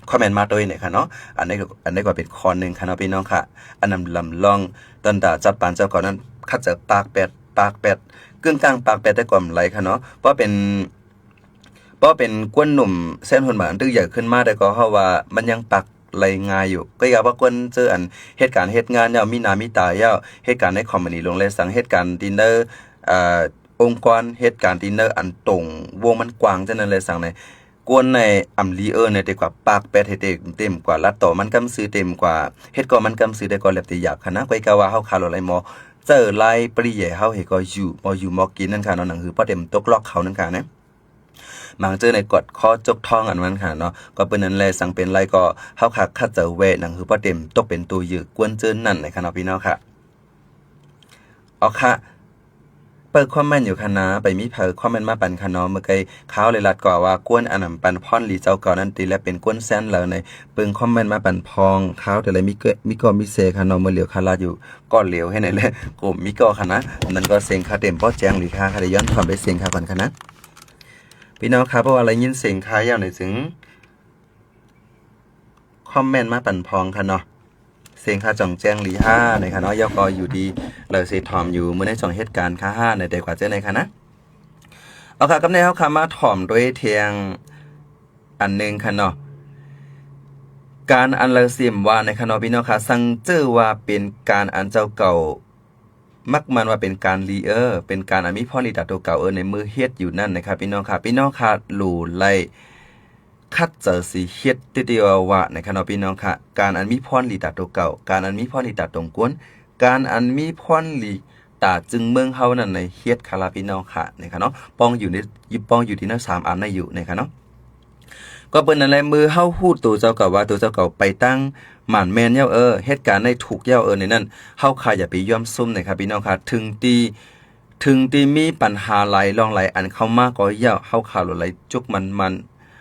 คอมเมนต์มาด้วยเนี่ยค่ะเนาะอันนี้ก็เป็นข้อนึงค่ะเนาะพี่น้องค่ะอันนั้นลำลองตอนตาจัดปานเจ้าเก่านั้นคัดเจอปากแปดกึ่งกลางปากแปดได้ก่อมไหลค่ะเนาะเพราะเป็นกวนหนุ่มเส้นหุ่นหมานตื้อใหญ่ขึ้นมาได้ก็เพราะว่ามันยังปักไหลงายอยู่ก็อย่าว่ากวนเจออันเหตุการณ์เหตุงานยาวมีนามีตายาวเหตุการณ์ในคอมมานีลงเลยสั่งเหตุการณ์ดินเนอร์องค์กรเหตุการณ์ดินเนอร์อันตรงวงมันกว้างจังนั้นเลยสั่งในกวนในลีในดีกว่าปากแปดเฮ็ดเต็มกว่าลัดต่อมันกำซื้อเต็มกว่าเฮ็ดก็มันกำซื้อได้ก็แลบติหยาบค่ะนะก็กะว่าเฮาคาโลไลมอเจอไล่ปริใหญ่เฮาเฮก็อยู่มอกินนั่นค่ะเนาะหนังคือพอเต็มตกล็อกเขานั่นค่ะนะบางเจอในกดคอจกท้องอันนั้นค่ะเนาะก็เป็นนั้นแลสังเป็นไรก็เฮาคัดเจอเวหนังคือพอเต็มตกเป็นตัวยืกวนเจอนั่นนะคะเนาะพี่น้องค่ะเอาค่ะเปิดคอมเมนต์อยู่ค่ะนะไปมีคอมเมนต์มาปันค่ะเนาะเมื่อกี้เขาเลยรัดก่อว่ากวนปันพรหลีเจ้าเก่านั้นตีและเป็นกวนแซนแล้วในเปิงคอมเมนต์มาปันพองเขาแต่ละมีก็มีเซค่ะเนาะเมื่อเหลียวคาราอยู่ก้อนเหลียวให้ไหนเลยกลุ่มมีก็ค่ะนะนั่นก็เสียงคาเต็มป้อแจ้งหรือค่ะได้ย้อนความไปเสียงค่ะก่อนค่ะนะพี่น้องครับเพราะว่าอะไรยินเสียงค่ะยาวหน่อยถึงคอมเมนต์มาปันพองค่ะเนาะเสียงค่าจ่องแจ้งหลี5ในค่ะเนาะยกอยู่ดีเลยเซทอมอยู่เมื่อในจ่องเหตุการณ์ค่า5ในแต่กว่าเจ้าในค่ะนะเอาค่ะกับในเฮาค่ะมาถ่อมด้วยเทียงอันนึงค่ะเนาะการอันเลเสียมว่าในค่ะเนาะพี่น้องค่ะสั่งเจอว่าเป็นการอันเจ้าเก่ามักมันว่าเป็นการลีเป็นการอันมีพ่อลีดาตัวเก่าในมือเฮ็ดอยู่นั่นนะครับพี่น้องค่ะหลู่ไล่คัดเจอสีเฮ็ดติเดียวว่านะครับเนาะพี่น้องค่ะการอันมีพรลีตาตัวเก่าการอันมีพรลีตาตรงกวนการอันมีพรลีตาจึงเมืองเฮานั่นในเฮ็ดคาราพี่น้องค่ะนะครับเนาะปองอยู่ที่นั่น3อันในอยู่นะครับเนาะก็เปิ้นนั่นแหละมือเฮาฮู้ตัวเจ้าเก่าว่าตัวเจ้าเก่าไปตั้งหม่านแม่นเย้าเหตุการณ์ในถูกเย้าในนั้นเฮาค่ะอย่าไปย่อมซุ่มนะครับพี่น้องค่ะถึงตีมีปัญหาหลายรองหลายอันเข้ามาก็เย้าเฮาข่าวหลายจุกมัน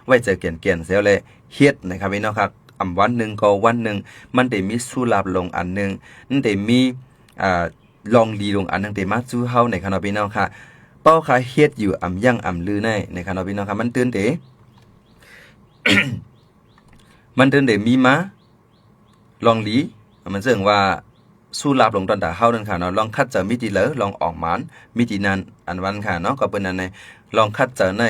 ไว้เจอเกี่ยนเสียเลยเฮ็ดนะครับพี่น้องครับวันหนึ่งก็วันหนึ่งมันได้มีสู้ลาบลงอันหนึ่งนั่นได้มีลองดีลงอันหนึ่งได้มาสู้เฮาในคณะพี่น้องค่ะ เป้าขาเฮ็ดอยู่อ่ำยังอ่ำลือในนะครับเนาะพี่น้องครับมันตื่นเต มันตื่นเตมีมาลองหลีมันเสื่องว่าสู้ลาบลงตอนตาเฮานั่นค่ะเนาะลองคัดเจอมิติเหลอลองออกหมานมิตินั้นอันวันค่ะเนาะก็เป็นอันในลองคัดเจอใน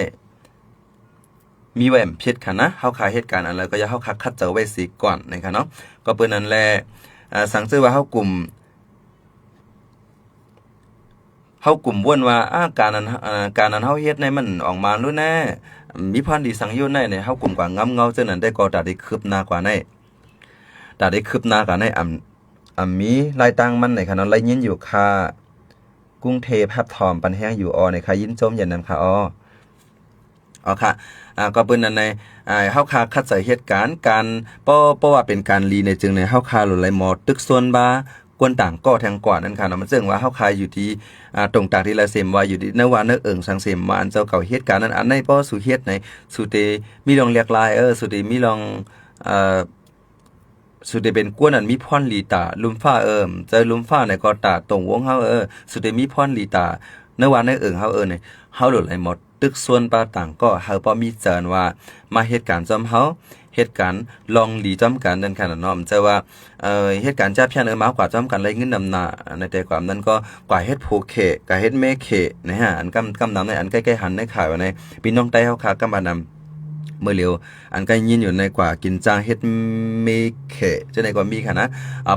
มีแหวมเพชรค่ะนะเฮาคาเหตุการณ์อะไรก็อย่าเฮาคัดเจอไว้สิก่อนนะครับเนาะก็เป็นอันแลสังเกตว่าเฮากลุ่มว่นว่าการนั้นเฮาเฮ็ดในมันออกมารู้แน่มีพรดีสังอยู่ในเนี่ยเฮากลุ่มกว่างำเงาเจ้านั้นได้ก็ได้คืบหน้ากว่าในมีรายตังมันในค่ะเนาะรายยินอยู่ค่ะกรุงเทพฮับทอมปันแห้งอยู่ในค่ะยินจมอย่างนั้นค่ะค่ะก็เป็นอันในเฮาคาคัดใส่เหตุการณ์การเพราะว่าเป็นการรีในจึงในเฮาคาหลุดไหลหมอตึกส่วนบากวนต่างก็แทงกว่านั่นค่ะเนาะมันซึ่งว่าเฮาคาอยู่ที่ตรงตากที่ละเสมว่าอยู่ที่นว่าเนเอิงสังเสมมาอันเจ้าเก่าเหตุการณ์นั้นอันในป้อสู่เฮ็ดในสุเตมีลองเรียกลายสุเตมีลองสุดเดเป็นกวนอันมีพรลีตาลุมฟ้าเจอลุมฟ้าในก็ตาตรงวงเฮาสุดเดมีพรลีตาเนื้อวานในเฮาเนี่ยเฮาหลุดไหลหมดตึกส่วนปาต่างก็เฮาพอมีเจินว่ามาเหตุการณ์จอมเฮาเหตุการณ์ลองหลีจอมกันนั่นค่ะเนาะมันจะว่าเหตุการณ์จ้าพี่มากกว่าจอมกันไรเงินนำหน้าในแต่ความนั้นก็กว่าเฮ็ดโพเคกับเฮ็ดเมเคนะฮะอันกำนำในอันใกล้ๆหันในขายว่าในพี่น้องใต้เฮาคากำมานำเมื่อเร็วอันใกล้ยินอยู่ในกว่ากินจางเฮ็ดเมเคจะในกว่ามีค่ะนะ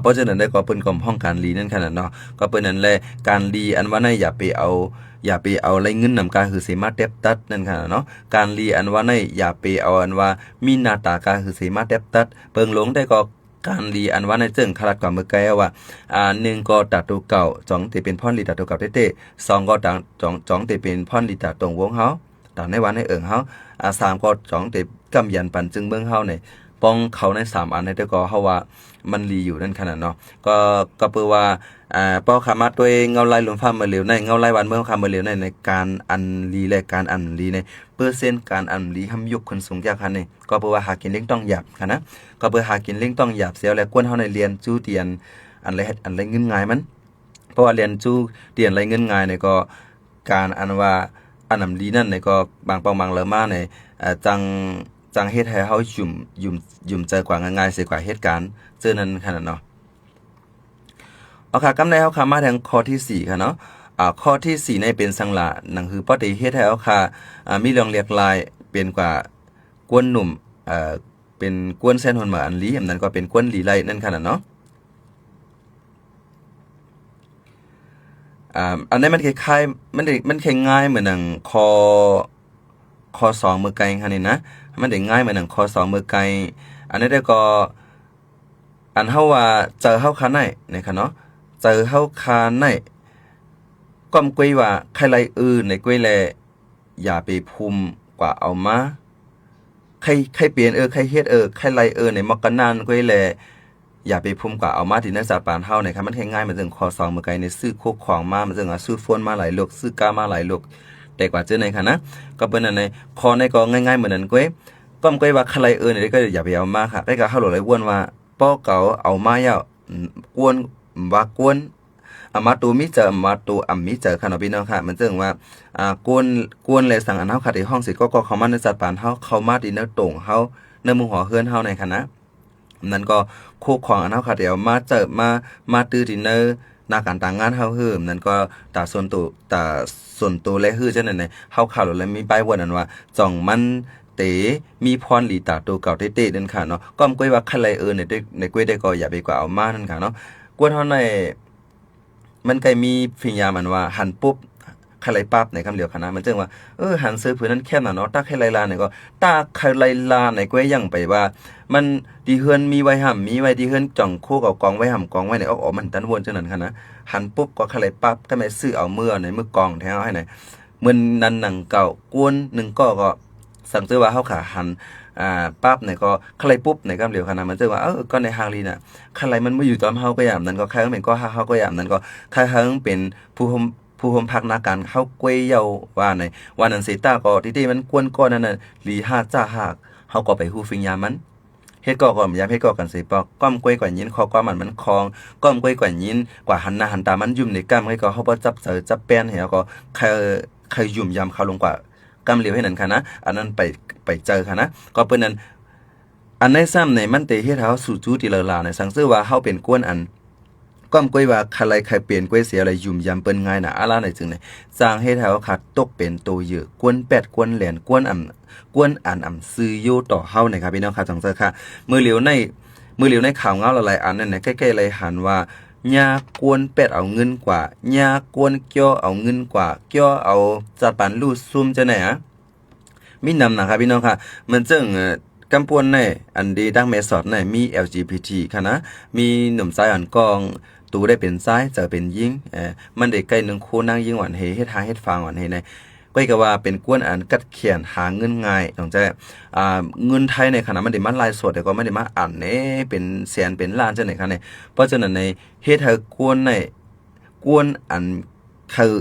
เพราะฉะนั้นได้ก็เปิ้นกอมห้องการลีนั่นค่ะเนาะก็เปิ้นนั่นแหละการลีอันว่าในอย่าไปเอาไรเงินนำการคือเสมาเต็บตัดนั่นค่ะเนาะการลีอันว่าในอย่าไปเอาอันว่ามีหน้าตาการคือเสมาเต็บตัดเปิงหลงได้ก็การลีอันว่าในเจิงคลัดกว่าเมื่อไกลว่า1ก็ตัดตัวเก่า2ที่เป็นพรลีตัดตัวเก่าเต้ๆ2ก็ต่าง2ที่เป็นพรลีตัดตรงวงเฮาต่างในวันในเฮา3ก็2ที่กำยันปันจึงเมืองเฮาเนี่ยป้องเขาใน3อันในแต่ก็เฮาว่ามันลีอยู่นั่นขนาดเนาะก็เปื้อว่าป้อขามาตัวเองเงาไล่ลมฟ้ามาเหลวในเงาไล่วันเมืองคำมาเหลวในการอันลีและการอันลีในเปอร์เซ็นต์การอันลีห้ำยุกคนสูงยากคันนี่ก็เปื้อว่าหากินเลี้ยงต้องหยาบค่ะนะก็เปื้อหากินเลี้ยงต้องหยาบเสียแล้วกวนเฮาในเรียนจู้เตียนอันไรเงินง่ายมันเพราะว่าเรียนจู้เตียนไรเงินง่ายเนี่ยก็การอันว่าอันนำลีนั่นเนี่ยก็บางปองบางเลอมาเนี่ยจังเฮ็ดให้เฮายุ่มเจอกว่าง่ายๆเสียกว่าเหตุการณ์เจอนั้นขนาดเนาะค่ะกำในเฮาค่ะมาถึงข้อที่4ค่ะเนาะข้อที่4ในเป็นสังหละนั่นคือปฏิเฮ็ดให้เฮาค่ะมีเรื่องเรียกลายเป็นกว่ากวนหนุ่มเป็นกวนแซนฮอนมาอันลีอันนั้นก็เป็นกวนลีไลนั่นขนาดเนาะอันนี้มันคล้ายๆมันคล้ายง่ายเหมือนหนังข้อ2มือไกลค่ะนี่นะมันได้ง่ายเหมือนหนังข้อ2มือไกลอันนี้ได้ก็อันเฮาว่าเจอเฮาคาในนะครับเนาะเจอเฮาคาในก้อมกวยว่าใครไรในกวยแลอย่าไปภูมิกว่าเอามาใครเปลี่ยนใครเฮ็ดใครไรในมอกกันนานกวยแลอย่าไปภูมิกว่าเอามาที่นักษาปานเฮานะครับมันง่ายๆมันถึงข้อ2มือไกลในซื้อโคกของมามันถึงซื้อฟ้นมาหลายลูกซื้อกามาหลายลูกแต่กว่าเจอในค่ะนะก็เป็นอันในข้อในก็ง่ายๆเหมือนนั้นกวยก้อมกวยว่าใครไรเนี่ยก็อย่าไปเอามาค่ะได้ก็เฮาหลายวนว่าป้อเก่าเอามาเยาวกวนว่ากวนมาตูมิเจอมาตูมิเจอค่ะเนาะพี่น้องค่ะมันจึงว่ากวนเลยสั่งอันเฮาค่ะที่ห้องสิก็เข้ามาในจัดปานเฮาเข้ามาที่เนื้อตรงเฮาเนื้อมุงหัวเฮือนเฮาในค่ะนะนั่นก็โคของอันเฮาค่ะเดี๋ยวมาเจอมาตื้อที่เนื้อหน้าการต่างงานเฮาฮื้อนั่นก็ตาส่วนตัวและฮื้อจังนั้นเฮาข่าวแล้วมีป้ายว่านั่นว่าจ่องมันเตมีพรลีตาตัวเก่าเต้ๆนั่นค่ะเนาะก้อมกวยว่าใครไรในกวยได้ก็อย่าไปกว่าเอามานั่นค่ะเนาะกวนเฮาในมันก็มีพิญญามันว่าหันปุ๊บใครไรปั๊บในคำเดียวค่ะนะมันจึงว่าหันซื้อผืนนั้นแค่น่ะเนาะตาใครไรลาเนี่ยก็ตาใครไรลาในกวยยังไปว่ามันดีเฮือนมีไว้ห่ำมีไว้ดีเฮือนจ่องโคกับกองไว้ห่ำกองไว้ในออกมันตันวนจังนั้นค่ะนะหันปุ๊บก็ใครไรปั๊บก็ไม่ซื้อเอาเมื่อในมือกองแท้ให้ไหนเหมือนนั้นหนังเก่ากวน1ก็สั่งซื้อว่าเฮาขาหันปั๊บเนี่ยก็ใครปุ๊บในกำเหลียวขนาดมันจะว่าก็ในฮางลีน่ะใครมันไม่อยู่ตามเฮาก็ยามนั้นก็ใครเป็นก็เฮาก็ยามนั้นก็ใครเป็นผู้ห่มพักนาการเฮาก้วยเยาว่าในวันนั้นเสตาก็ที่มันกวนก้อนนั่นน่ะลีหาจ้าหากเฮาก็ไปฮู้ฟิงยามันเฮ็ดก็ยามเฮ็ดก็กันสิปอกก้อมก้วยกว่ายินคอก้อมันคองก้อมก้วยกว่ายินกว่าหันหน้าหันตามันยุ่มในกล้ามให้ก็เฮาบ่จับเจอจับแป้นให้ก็ใค ใครยุ่มยำเขาลงกว่ากำเหลียวให้นั่นค่ะนะอันนั้นไปเจอค่ะนะก็เปิ้นนั้นอันในซ้ำในมันเตเฮ็ดเฮาสู่จู้ที่ลาๆในสังเสือว่าเฮาเป็นกวนอันก้อมก้อยว่าใครใครเปลี่ยนก้อยเสียอะไรยุ่มยำเปิ้นง่ายน่ะอะไรในจึงไหนสร้างเฮ็ดเฮาขาดตกเป็นโตเยอะกวนแปดกวนแหลนกวนอันซื้ออยู่ต่อเฮานะครับพี่น้องค่ะจังเซอค่ะมื้อเหลียวในข่าวเงาหลายๆอันนั่นน่ะใกล้ๆเลยหันว่ายากวนเป็ดเอาเงินกว่ายากวนเกี้ยวเอาเงินกว่าเกี้ยวเอาจัดปานลู่ซุ่มจะไหนอ่ะมีนำนะครับพี่น้องค่ะมันจึงกำปวนในอันดีดังเมสอดในมี LGBT ค่ะนะมีหนุ่มซ้ายอ่อนกองตูได้เป็นซ้ายเจอเป็นยิงมันได้ใกล้1คู่นางยิงหวานเฮ็ดหาเฮ็ดฟางหวานเฮในก็ก็ว่าเป็นกวนอันกัดเขียนหาเงินง่ายต้องใจเงินไทยในขณะมันได้มาลายสดแต่ก็ไม่ได้มาอ่านเน่เป็นแสนเป็นล้านจังไหนค่ะเนี่ยเพราะฉะนั้นในเฮ็ดให้กวนในกวนอันคือ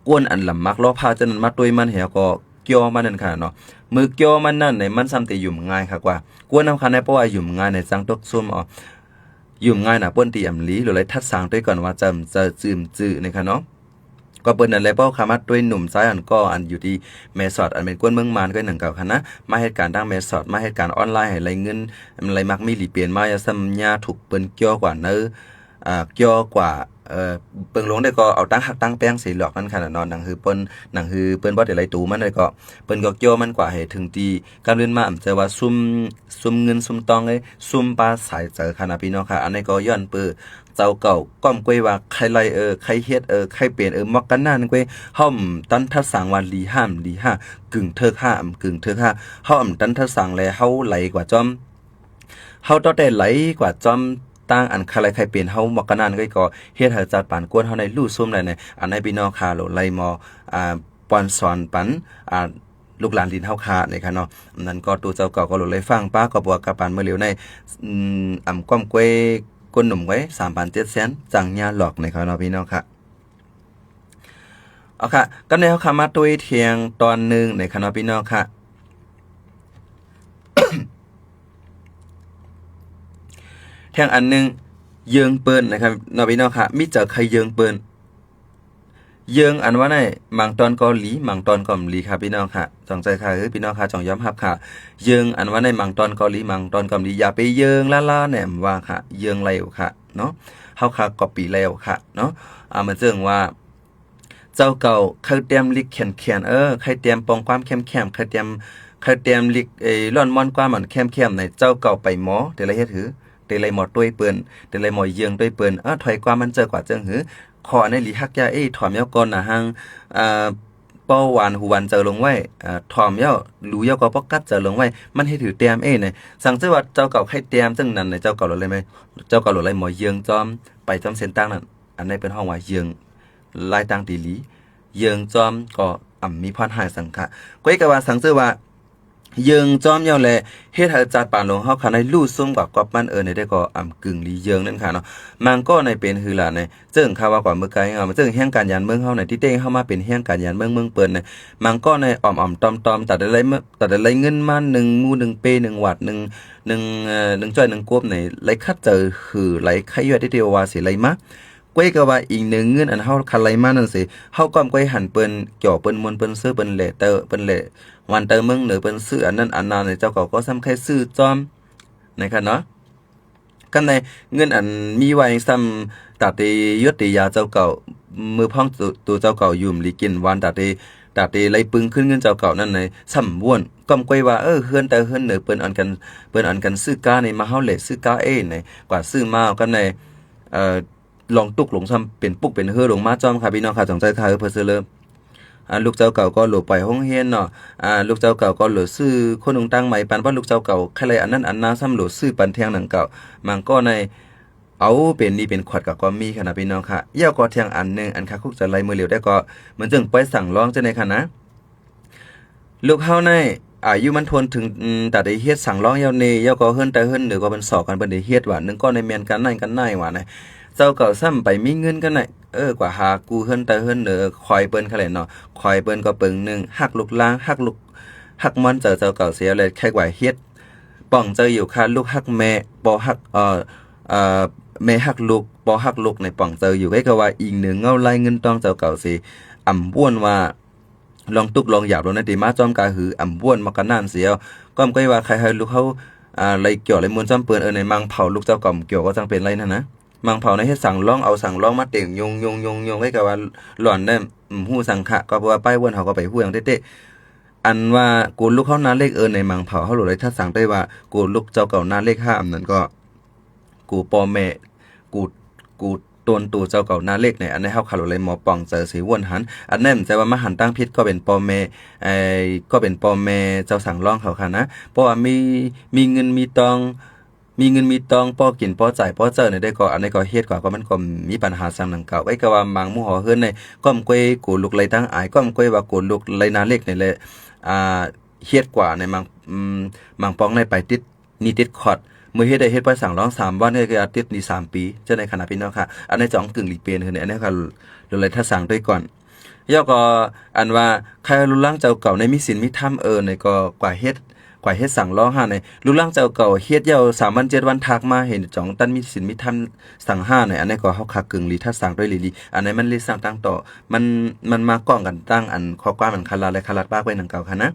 กวนอันลำมักล้อพาจังนั้นมาด้วยมันเหี่ยก็เกี่ยวมันนั่นค่ะเนาะมือเกี่ยวมันนั่นในมันซ้ำแต่ยุ่มง่ายค่ะกว่ากวนนำคันในเพราะว่ายุ่มง่ายในจังตกซุ่มยุ่มง่ายน่ะป่นตีอำลีหรือไรทัดสางด้วยก่อนว่าจะจืมจื้อในค่ะเนาะก็เปิ้นนั่นแหละเป้าคามัดด้วยหนุ่มซ้ายอันก็อันอยู่ที่แม่สอดอันเป็นกวนเมืองมานก็หนึ่งเก่าค่ะนะมาเหตุการณ์ดังแม่สอดมาเหตุการณ์ออนไลน์ให้ไรเงินไรมักมีหลีเปลี่ยนมาอย่าซ้ำยาถูกเปิ้นเกี่ยวกว่าเนื้อเกี่ยวกว่าเปิ้งลงได้ก็เอาตั้งหักตั้งแป้งสีหลอกนั่นค่ะนอนหนังคือเปิ้นบ่ได้ไรตูมันเลยก็เปิ้นก็เกี่ยวมันกว่าให้ถึงตีการเลื่อนมาจะว่าซุ่มเงินซุ่มตองเลยซุ่มปลาสายเจอค่ะนะพี่น้องค่ะอันนี้ก็ย้อนเปื้อเจ้าเก่าก้อมกวยว่าใครไล่ใครเฮ็ดใครเปลี่ยนมักกันนั่นกวยห้อมตันทัดสังว่าลีห้ามลีห้ากึ่งเทิกห้ากึ่งเทิกห้าห้อมตันทัดสังแลเฮาไหลกว่าจอมเฮาต้องได้ไหลกว่าจอมตั้งอันใครใครเปลี่ยนเฮามักกันนั่นก็เฮ็ดให้จัดปานกวนเฮาในลู่ซุ่มได้ในอันในพี่น้องค่ะโลไล่มอปอนสอนปันลูกหลานดินเฮาคาในค่ะเนาะนั่นก็ตัวเจ้าเก่าก็โลเลยฟังป้าก็บ่กับปานเมื่อเร็วในก้อมกวยคนหนุ่มไว้ 3,700,000 จังยาหลอกในครับเนาะพี่น้องค่ะเอาค่ะก็ในเฮาคามาตุ้ยเทียงตอนนึงในครับเนาะพี่น้องค่ะ เทียงอันนึงเยิงเปิ้นนะครับเนาะพี่น้องค่ะมีเจอใครเยิงเปิ้นเยิงอันว่าในมังตอนเกาหลีมังตอนกอมลีครับพี่น้องค่ะจองใจค่ะพี่น้องค่ะจองย้ำรับค่ะเยิงอันว่าในมังตอนเกาหลีมังตอนกอมลีอย่าไปเยิงล่าๆแหนมว่าค่ะเยิงแล้วค่ะเนาะเฮาค่ะก๊อปปี้แล้วค่ะเนาะมันเจิงว่าเจ้าเก่าใครเตรียมลิกแข็งใครเตรียมปองความเข้มใครเตรียมลิกร้อนม่อนความมันเข้มในเจ้าเก่าไปหมอแต่ละเฮ็ดหือแต่ละหมอต้วยเปิ้นแต่ละหมอเยิงต้วยเปิ้นถอยความมันเจอกว่าเจิงหือขอในหลีฮักยาถอมยาก่อนน่ะหังป้อหวานหูวันเจอลงไว้ถอมยารู้ยาก็ปอกกัดเจอลงไว้มันให้ถือเตรียมเนี่ยสั่งซื้อว่าเจ้าเก่าให้เตรียมซึ่งนั้นในเจ้าเก่าหลุดเลยไหมเจ้าเก่าหลุดเลยหมอเยืองจอมไปจอมเส้นตั้งนั่นอันนี้เป็นห้องว่าเยืองลายตั้งตีหลีเยืองจอมก็มีพรหายสังขะก้อยกะว่าสั่งซื้อว่าเยิงจอมยาวแลเฮ็ดให้จัดปานลงเฮาคันให้ลู่ซุ่มกว่ากอบมันในได้ก็กึ่งลีเยิงนั่นค่ะเนาะมันก็ในเป็นหือล่ะในเจิงข่าวว่ากว่าเมื่อไกลมันเจิงแห่งการยานเมืองเฮาในที่เต้เฮามาเป็นแห่งการยานเมืองเปิ้นในมันก็ในอ่อมๆตอมๆตัดได้เงินมา1มู1เป1วัด1จ้อย1กบในไหลคัดเจอคือไหลไขยอดที่เดียวว่าสิไหลมาก้อยก็ว่าอีก1เงินอันเฮาคันไหลมานั่นสิเฮาก็ก้อยหันเปิ้นจ่อเปิ้นมวนเปิ้นซื้อเปิ้นแลเตอเปิ้นแลวันเตอมึงหรือเป็นซื้ออันนั้นอันนั้นในเจ้าเก่าก็ซ้ำใครซื้อจอมนะครับเนาะกันในเงินอันมีไว้ซ้ำตัดตียุติยาเจ้าเก่ามือพ้องตัวเจ้าเก่ายุ่มลีกินวันตัดตีไล่ปึงขึ้นเงินเจ้าเก่านั่นในซ้ำว่นก้มก้อยว่าเฮือนเหนือเปิ้นอันกันซื้อกาในมาเฮาเลซื้อกาในกว่าซื้อมากันในลองตุกหลงซ้ำเป็นปุกเป็นเฮือลงมาจอมค่ะพี่น้องค่ะสงใจค่ะเพิ่นซื้อเริ่มลูกเจ้าเก่าก็หลุดไปห้องเฮียนเนาะลูกเจ้าเก่าก็หลุดซื้อคนนงตั้งใหม่ปันว่าลูกเจ้าเก่าใครอันนั้นอันนาซ้ำหลุดซื้อปันแทงหนังเก่ามันก็ในเอาเป็นนี่เป็นขวดกับก็มีขนาดพี่น้องค่ะเย่าก็แทงอันนึงอันคักคุกจะไล่มือเหลียวได้ก็เหมือนจึงไปสั่งร้องจังได๋ค่ะนะลูกเฮาในอายุมันทนถึงแต่ได้เฮ็ดสั่งร้องยาวเนเย่าก็เฮิรนแต่เฮิรนหรือก็เป็นสอกกันเปิ้นได้เฮ็ดว่านึงก็ในเมียนกันนั่นกันนายว่านะเจ้าเก่าซ้ำไปมีเงินกันน่ะกว่าหากูเฮิรนแต่เฮิรนคอยเปิ้นคั่นแหละเนาะคอยเปิ้นก็เปิงนึงหักลูกล้างหักมันเจ้าเก่าเสียเลยแค่กว่าเฮ็ดป้องเจออยู่ค่ะลูกหักแม่บ่หักแม่หักลูกบ่หักลูกในป้องเจออยู่ก็ว่าอีก1เงาไล่เงินต้องเจ้าเก่าสิบ่วนว่า ลองตุกลองหยาบลงในตีมาจอมกาหืออ่ำบ้วนมากันนานเสียวก็ไม่ว่าใครให้ลูกเขาไรเกี่ยวไรมวนจำเปิ้นในมังเผาลูกเจ้าก่อมเกี่ยวก็จังเป็นไรนะมังเผาในเฮ็ดสั่งร้องเอาสั่งร้องมาเต่งยงไว้กับว่าหล่อนได้ฮู้สังขะก็เพราะว่าป้ายวนเขาก็ไปฮู้อย่างเต้ๆอันว่ากูลูกเขานาเลขในมังเผาเขาหลุดเลยถ้าสั่งได้ว่ากูลูกเจ้าเก่านาเลข5อันนั้นก็กูปอแม่กูตนตู่เจ้าเก่านาเลขในอันนี้เฮาคาโลเลยหมอป่องเจอสีวนหันอันนั้นใจว่ามหันตั้งพิษก็เป็นปอแม่ก็เป็นปอแม่เจ้าสั่งร้องเขาค่ะนะเพราะว่ามีเงินมีตองป้อกินป้อจ่ายป้อเจอในได้ก็อันนี้ก็เฮ็ดกว่าก็มันก็มีปัญหาสังนังเก่าไว้ก็ว่าบางหมู่หอเฮือนในก้อมกวยกูลูกไหลตั้งอายก้อมกวยว่ากูลูกไหลนาเลขนี่แหละเฮ็ดกว่าในบางปองในไปติดคอร์ดมื้อเฮ็ดได้เฮ็ดไปสั่งร้อง3วันก็ติดนี่3ปีจะในขณะพี่น้องค่ะอันนี้จ่องกึ่งหลีเปนคืออันนี้ค่ะเลยถ้าสั่งด้วยก่อนย่อก็อันว่าใครรู้ล่างเจ้าเก่าในมีศีลมีธรรมในก็กว่าเฮ็ดสั่งร้อง5ในรู้ล่างเจ้าเก่าเฮ็ดยาว3วัน7วันทักมาเห็นจ่องตันมีศีลมีธรรมสั่ง5ในอันนี้ก็เฮาคักกึ่งหลีถ้าสั่งด้วยลีอันนี้มันเลยสั่งตั้งต่อมันมาก้องกันตั้งอันข้อกว้างมันคาราและคาราปากไว้นังเก่าค่ะนะ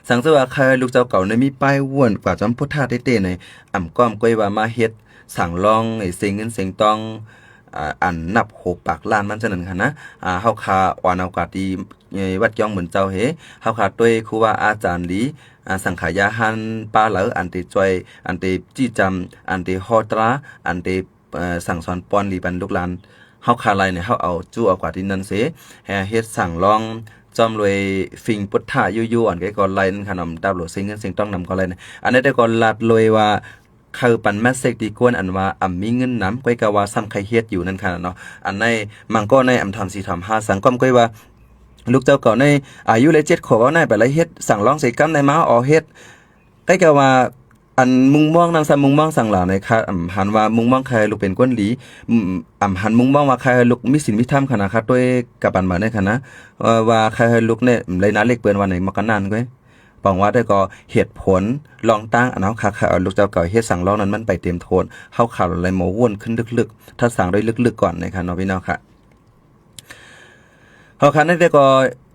สังเสว่าใครลูกเจ้าเก่าในมีป้ายว่วนกว่าจำพุทธาเต้ๆในอ่ำก้อมก้อยว่ามาเฮ็ดสั่งลองเสียงเงินเสียงตองอันนับ6ปากล้านมันจะนั่นค่ะนะเฮาคาอ่อนโอกาสที่วัดย่องเหมือนเจ้าเฮเฮาคาด้วยครูว่าอาจารย์หลีสังขายาหันปาเหลออันติจอยอันติจี้จำอันติฮอตราอันติสั่งสอนปอนหลีบันลูกหลานเฮาคาไลเนี่ยเฮาเอาจู้เอากว่าที่นั่นเสเฮ็ดสั่งลองจอมรวยฟิงพุทธายู่ๆอันก็ไลน์ขนมดาวโหลดซิงเงินสิงต้องนำก็ไลน์อันนี้ได้ก็ลัดรวยว่าคือปันแมสเซจดีกวนอันว่ามีเงินน้ำก้อยกะว่าซ้ำใครเฮ็ดอยู่นั่นค่ะเนาะอันในมังก็ในทำ4ทำ5สังก้อมก้อยว่าลูกเจ้าเก่าในอายุเลย7ขวบเอาในไปไล่เฮ็ดสั่งร้องใส่กำในม้าออเฮ็ดก้อยกะว่าอันมุงม่วงนางซามุงม่วงสั่งหลาในค่ะหันว่ามุงม่วงใครลูกเป็นก้นหลีหันมุงม่วงว่าใครลูกมีศีลมีธรรมขนาดค่ะด้วยกับปันมาในค่ะนะว่าใครลูกเนี่ยเลยนะเลขเปิ้นว่าไหนมากันนานก้อยปองว่าได้ก็เหตุผลลองตั้งอันเฮาค่ะลูกเจ้าเก่าเฮ็ดสั่งร้องนั้นมันไปเต็มโทนเฮาข่าวอะไรหมอวนขึ้นลึกๆถ้าสั่งได้ลึกๆก่อนนะคะเนาะพี่น้องค่ะเฮาค่ะนั่นได้ก็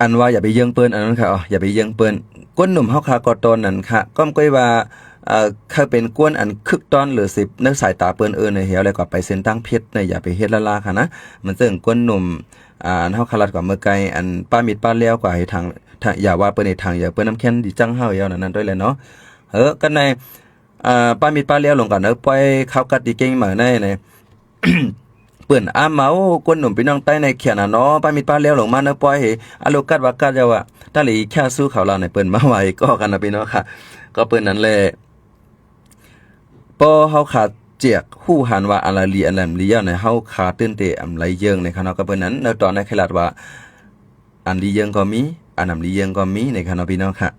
อันว่าอย่าไปเยิงเปิ้นอันนั้นค่ะอย่าไปเยิงเปิ้นก้นหนุ่มเฮาค่ะก็ตอนนั้นค่ะก็ก้อยว่าเคยเป็นกวนอันคึกตอนหรือ10นึกสายตาเปิ้นในเหี่ยวแล้วก็ไปเส้นตั้งเพชรอย่าไปเฮ็ดละลาค่ะนะมันซึ่งกวนหนุ่มอันเฮาคลัดกว่าเมื่อไกลอันป้ามิดป้าแล้วกว่าให้ทางอย่าว่าเปิ้นในทางอย่าเปิ้นน้ำแข็งดิจังเฮาเหี่ยวนั้นด้วยแหละเนาะกันในป้ามิดป้าแล้วลงกันปล่อยเขากัดดีเก่งมาใน เปิ้นเมากวนหนุ่มพี่น้องใต้ในเขียนเนาะป้ามิดป้าแล้วลงมาเนาะปล่อยให้อโลกัดว่ากัดจะว่าถ้าหลีแค่สู้เขาเราในเปิ้นมาไว้ก็กันนะพี่น้องค่ะก็เปิ้นนั้นแหละปอเฮาขาดเจียกฮู้หันว่าอะไรลีอันแหลมลีในเฮาขาตื่นเตอำไหลเยิงในคณะก็เปิ้นนั้นในตอนในขลาดว่าอันลีเยิงก็มีอันนำลีเยิงก็มีในคณะพี่น้องค่ะ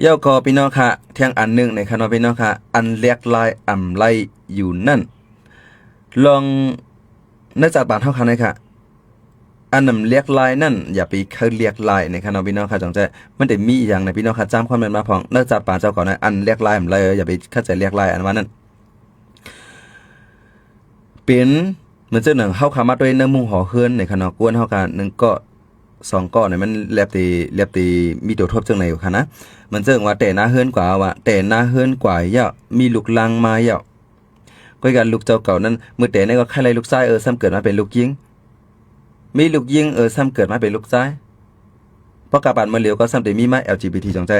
ย่อก็พี่น้องค่ะเที่ยงอันนึงในคณะพี่น้องค่ะอันเรียกลายอำไหลอยู่นั่นลองนึกจากบาทเฮาค่ะในค่ะอันนำเรียกลายนั่นอย่าไปเคยเรียกลายในค่ะน้องพี่น้องค่ะจังใจมันได้มีอย่างในพี่น้องค่ะจำความแม่นมาพองเนื่องจากป่าเจ้าก่อนนะอันเรียกลายอะไรอย่าไปเข้าใจเรียกลายอันว่านั่นเป็นเหมือนเจ้าหนึ่งเฮาขามาด้วยเนื้อมุงห่อเฮือนในค่ะน้องกวนเฮากัน1ก็2ก็เนี่ยมันแลบตีมีตัวทบจังไหนอยู่ค่ะนะมันเจ้าว่าแต่หน้าเฮือนกว่าว่าแต่หน้าเฮือนกว่าเยามีลูกลังมาเยาก็กันลูกเจ้าเก่านั้นมื้อแต่นี่ก็ใครไล่ลูกชายซ้ำเกิดมาเป็นลูกยิงมีลูกยิงซ้ำเกิดมาเป็นลูกชายเพราะกาบานเมื่อเร็วก็ซ้ำแต่มีมา LGBT จังใจ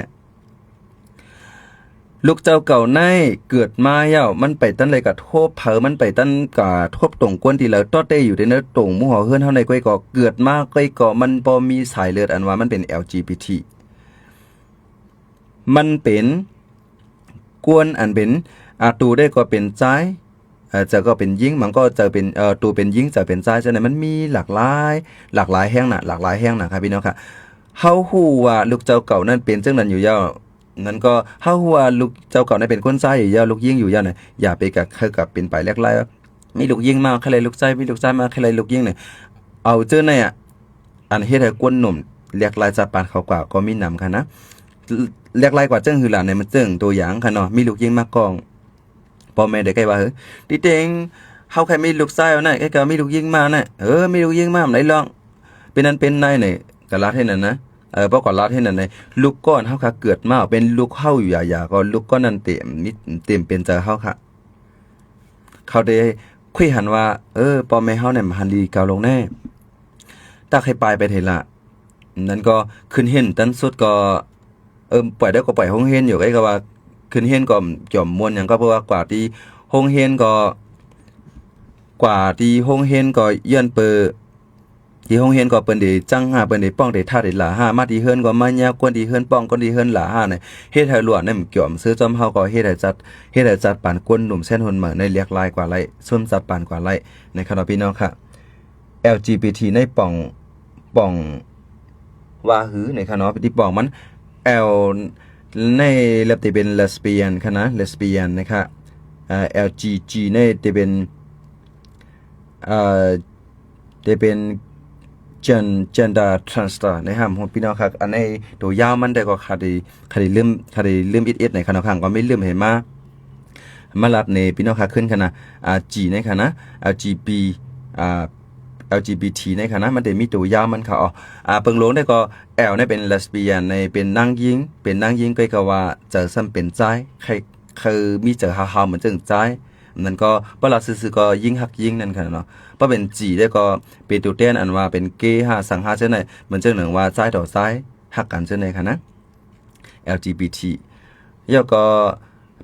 ลูกเจ้าเก่าในเกิดมาเย้ามันไปตั้นเลยกับทบเผอมันไปตั้นกับทบตรงกวนที่แล้วตอเต้อยู่ในเนื้อตรงหมู่หอเฮือนเฮาในก้อยก็เกิดมาก้อยก็มันบ่มีสายเลือดอันว่ามันเป็น LGBT มันเป็นกวนอันเป็นตูได้ก็เป็นใจจะก็เป็นยิงมันก็จะเป็นตูเป็นยิงจะเป็นใจฉะนั้นมันมีหลากหลายแห่งนะครับพี่น้องค่ะเฮาฮู้ว่าลูกเจ้าเก่านั้นเป็นจังนั้นอยู่ยาวนั้นก็เฮาฮู้ว่าลูกเจ้าเก่านั้นเป็นคนใจอยู่ยาวลูกยิงอยู่ยาวน่ะอย่าไปกับเป็นไปแลกไล่มีลูกยิงมาใครลูกใจมีลูกใจมาใครลูกยิงเนี่ยเอาเจอในอันเฮ็ดให้กวนหนุ่มเรียกลายจับปานเขากว่าก็มีนำค่ะนะเรียกลายกว่าจังหือหลานในมันจังตัวอย่างค่ะเนาะมีลูกยิงมากองพ่อแม่ได้ใกล้ว่าติเต็ง เฮาใครมีลูกชายน่ะก็มีลูกยิงมาน่ะมีลูกยิงมาไหนลองเป็นนั้นเป็นนายนี่ก็รัดให้นั่นนะบ่ก็รัดให้นั่นในลูกก้อนเฮาค่ะเกิดมาเป็นลูกเฮาอยู่อย่าก็ลูกก้อนนั้นเต็มมิเต็มเป็นใจเฮาค่ะเขาได้คุยหันว่าพ่อแม่เฮาเนี่ยหันดีเก่าลงแน่ถ้าใครไปเถละนั้นก็ขึ้นเห็นตันสุดก็ปล่อยได้ก็ปล่อยห้องเฮียนอยู่ไอ้ก็ว่าขึ้นเฮียนก็จอมมวนหยังก็เพราะว่ากว่าที่ห้องเฮียนก็กว่าที่ห้องเฮียนก็เยื่อนเปอที่ห้องเฮียนก็เปิ้นได้จังหาเปิ้นได้ป้องได้ท่าได้หลาหามาที่เฮือนก็มายากวนที่เฮือนป้องก็ที่เฮือนหลาหาเนี่ยเฮ็ดให้หลวนั่นเกี่ยวซื้อจอมเฮาก็เฮ็ดให้จัดปานกวนหนุ่มเส้นหนเหมือนในเรียกลายกว่าไรส้มจัดปานกว่าไรในคณะพี่น้องค่ะ LGBT ในป่องว่าหือในคณะที่ป่องมัน L ในเล็บที่เป็นเลสเบี้ยนคณะเลสเบี้ยนนะคะLGG ในที่เป็นที่เป็นgender transfer ในห้ามของพี่น้องครับอันนี้ตัวยาวมันได้ก็คดีเริ่มอิดในคณะข้างก็ไม่เริ่มเห็นมาลัดในพี่น้องค่ะขึ้นคณะG ในคณะLGBT ในคณะมันได้มีตัวยาวมันค่ะเปิงลงได้ก็ L เนี่ยเป็นเลสเบี้ยนในเป็นนางยิงก็คือว่าเจอซ้ำเป็นใจใครคือมีเจอฮาๆเหมือนเจอใจนั่นก็บ่ล่ะซื่อๆก็ยิงฮักยิงนั่นค่ะเนาะบ่เป็นจีได้ก็เป็นตัวแทนอันว่าเป็นเกย์5สังหาจังได๋เหมือนจังหนึ่งว่าซ้ายต่อซ้ายฮักกันจังได๋ค่ะนะ LGBT แล้วก็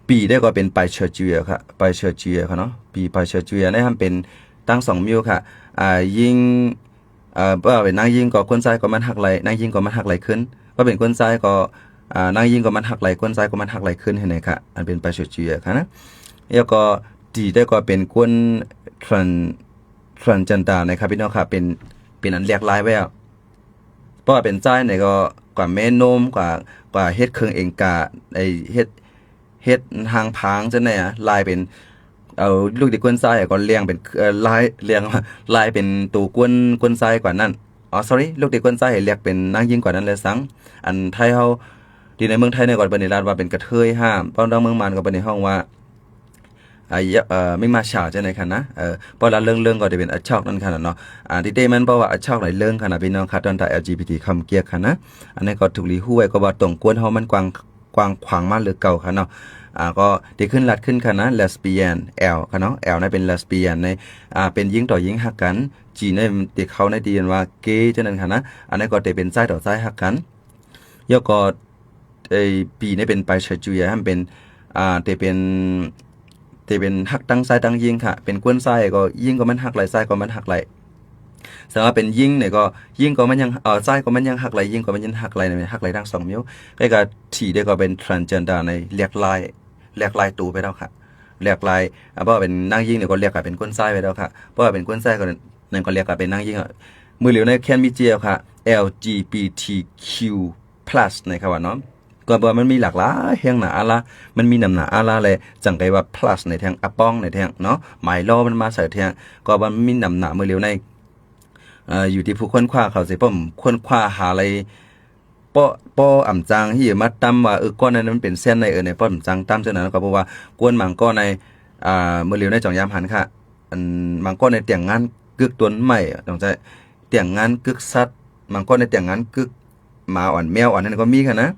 ปีได้ก็เป็นไปเชิญจูค่ะไปเชิญจูค่ะเนาะปีไปเชิญจูได้ทำเป็นตั้ง2มิวค่ะยิงบ่เป็นนางยิงก็คนซ้ายก็มันฮักไหลนางยิงก็มันฮักไหลขึ้นบ่เป็นคนซ้ายก็นางยิงก็มันฮักไหลคนซ้ายก็มันฮักไหลขึ้นให้ไหนค่ะอันเป็นไปเชิญจูค่ะนะแล้วก็ดีได้ก็เป็นคนtransgender นะครับพี่น้องค่ะเป็นอันเรียกลายไว้อ่ะเพราะว่าเป็นใจไหนก็กว่าแม่นมกว่าเฮ็ดเครื่องเองกะไอ้เฮ็ดหางพางจังได๋ลายเป็นเอาลูกที่กวนซ้ายก็เลี้ยงเป็นลายเป็นตัวกวนซ้ายกว่านั้นsorry ลูกที่กวนซ้ายเรียกเป็นนางยิ่งกว่านั้นเลยสังอันไทยเฮาที่ในเมืองไทยเนี่ยก็เป็นราชว่าเป็นกระเทยห้ามตอนเมืองมานก็เป็นในห้องว่าไม่มาฉาจังได๋คั่นนะเพราะละเรื่องก็ได้เป็นอัชอกนั่นคั่นเนาะที่ได้มันเพราะว่าอัชอกหลายเรื่องคั่นน่ะพี่น้องค่ะตอนตา LGBT คำเกียกคั่นนะอันนี้ก็ถูกลีฮู้ไว้ก็ว่าตรงกวนเฮามันกว้างขวางมากหรือเก่าคั่นเนาะก็ได้ขึ้นลัดขึ้นคั่นนะ lesbian L คั่นเนาะ L นั่นเป็น lesbian ในเป็นหญิงต่อหญิงฮักกัน G ในที่เขาในดีนว่าเกย์จังนั้นคั่นนะอันนี้ก็ได้เป็นชายต่อชายฮักกันแล้วก็B นี่เป็นไปเฉยๆให้มันเป็นได้เป็นหักตั้งซ้ายตั้งยิงค่ะเป็นกวนซ้ายก็ยิงก็มันหักไหลซ้ายก็มันหักไหลสำหรับเป็นยิงเนี่ยก็ยิงก็มันยังซ้ายก็มันยังหักไหลยิงก็มันยังหักไหลเนี่ยหักไหลทั้ง2นิ้วใกล้กับที่ได้ก็เป็น transgender ในเรียกลายตูไปแล้วค่ะเรียกลายเพราะว่าเป็นนางยิงเนี่ยก็เรียกกับเป็นกวนซ้ายไปแล้วค่ะเพราะว่าเป็นกวนซ้ายก็นั่นก็เรียกกับเป็นนางยิงมือเหลียวในแคนมีเจียวค่ะ LGBTQ+ นะครับว่าเนาะก็บ่มันมีหลากหลายแห่งหน้าอาลามันมีนำหน้าอาลาเลยจังได๋ว่า plus ในแทงอะป้องในแทงเนาะหมายล้อมันมาใส่แทงก็มันมีนำหน้ามื้อเร็วในอยู่ที่ผู้ค้นคว้าเขาสิป้อมค้นคว้าหาอะไรป้ออ่ำจางที่มาตำว่าก้อนนั้นมันเป็นเส้นในในป้อมจางตำจังนั้นก็เพราะว่ากวนมังก้อนในมื้อเร็วในจ่องยามหันค่ะอันมังก้อนในเตียงงานกึกตนใหม่ต้องใจเตียงงานกึกสัตว์มังก้อนในเตียงงานกึกหมาอ่อนแมวอ่อนนั่นก็มีค่ะนะ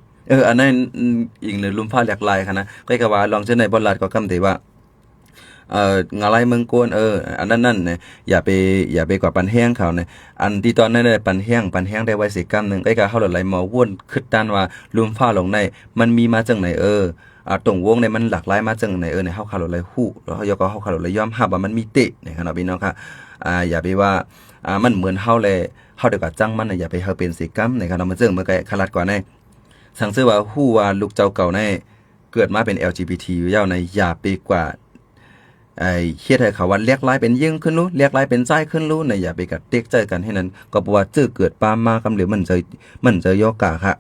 อันนั้นอีกหนึ่งลุมผ้าหลากหลายค่ะนะก็ก็ว่าลองเช่นในบ่ลาดก็กำได้ว่างาไลเมืองโกนอันนั้นเนี่ยอย่าไปกว่าปันแห้งเขาเนี่ยอันที่ตอนนั้นได้ปันแห้งได้ไว้สิกรรมนึงก็เฮาหลายหมอวนคิดด้านว่าลุมฟ้าลงในมันมีมาจังไหนตรงวงเนี่ยมันหลากหลายมาจังไหนเนี่ยเฮาคาหลายฮู้แล้วเฮาคาหลายยอมรับว่ามันมีเตะนี่ครับพี่น้องค่ะอย่าไปว่ามันเหมือนเฮาเลยเฮาได้ก็จังมันอย่าไปเฮาเป็นสิกรรมนี่ครับมันจึงเมื่อไกคลัดกว่าในสังซื้อว่าฮู้ว่าลูกเจ้าเก่าในเกิดมาเป็น LGBT อยู่ยาวในอย่าไปกว่าเฮ็ดให้เขาว่าเรียกลายเป็นยิงขึ้นรู้เรียกลายเป็นซ้ายขึ้นรู้อย่าไปกัดเต็กใจกันให้นั้นก็บ่ว่าจื้อเกิดปามมากำหรือมันจะยอกกะค่ะ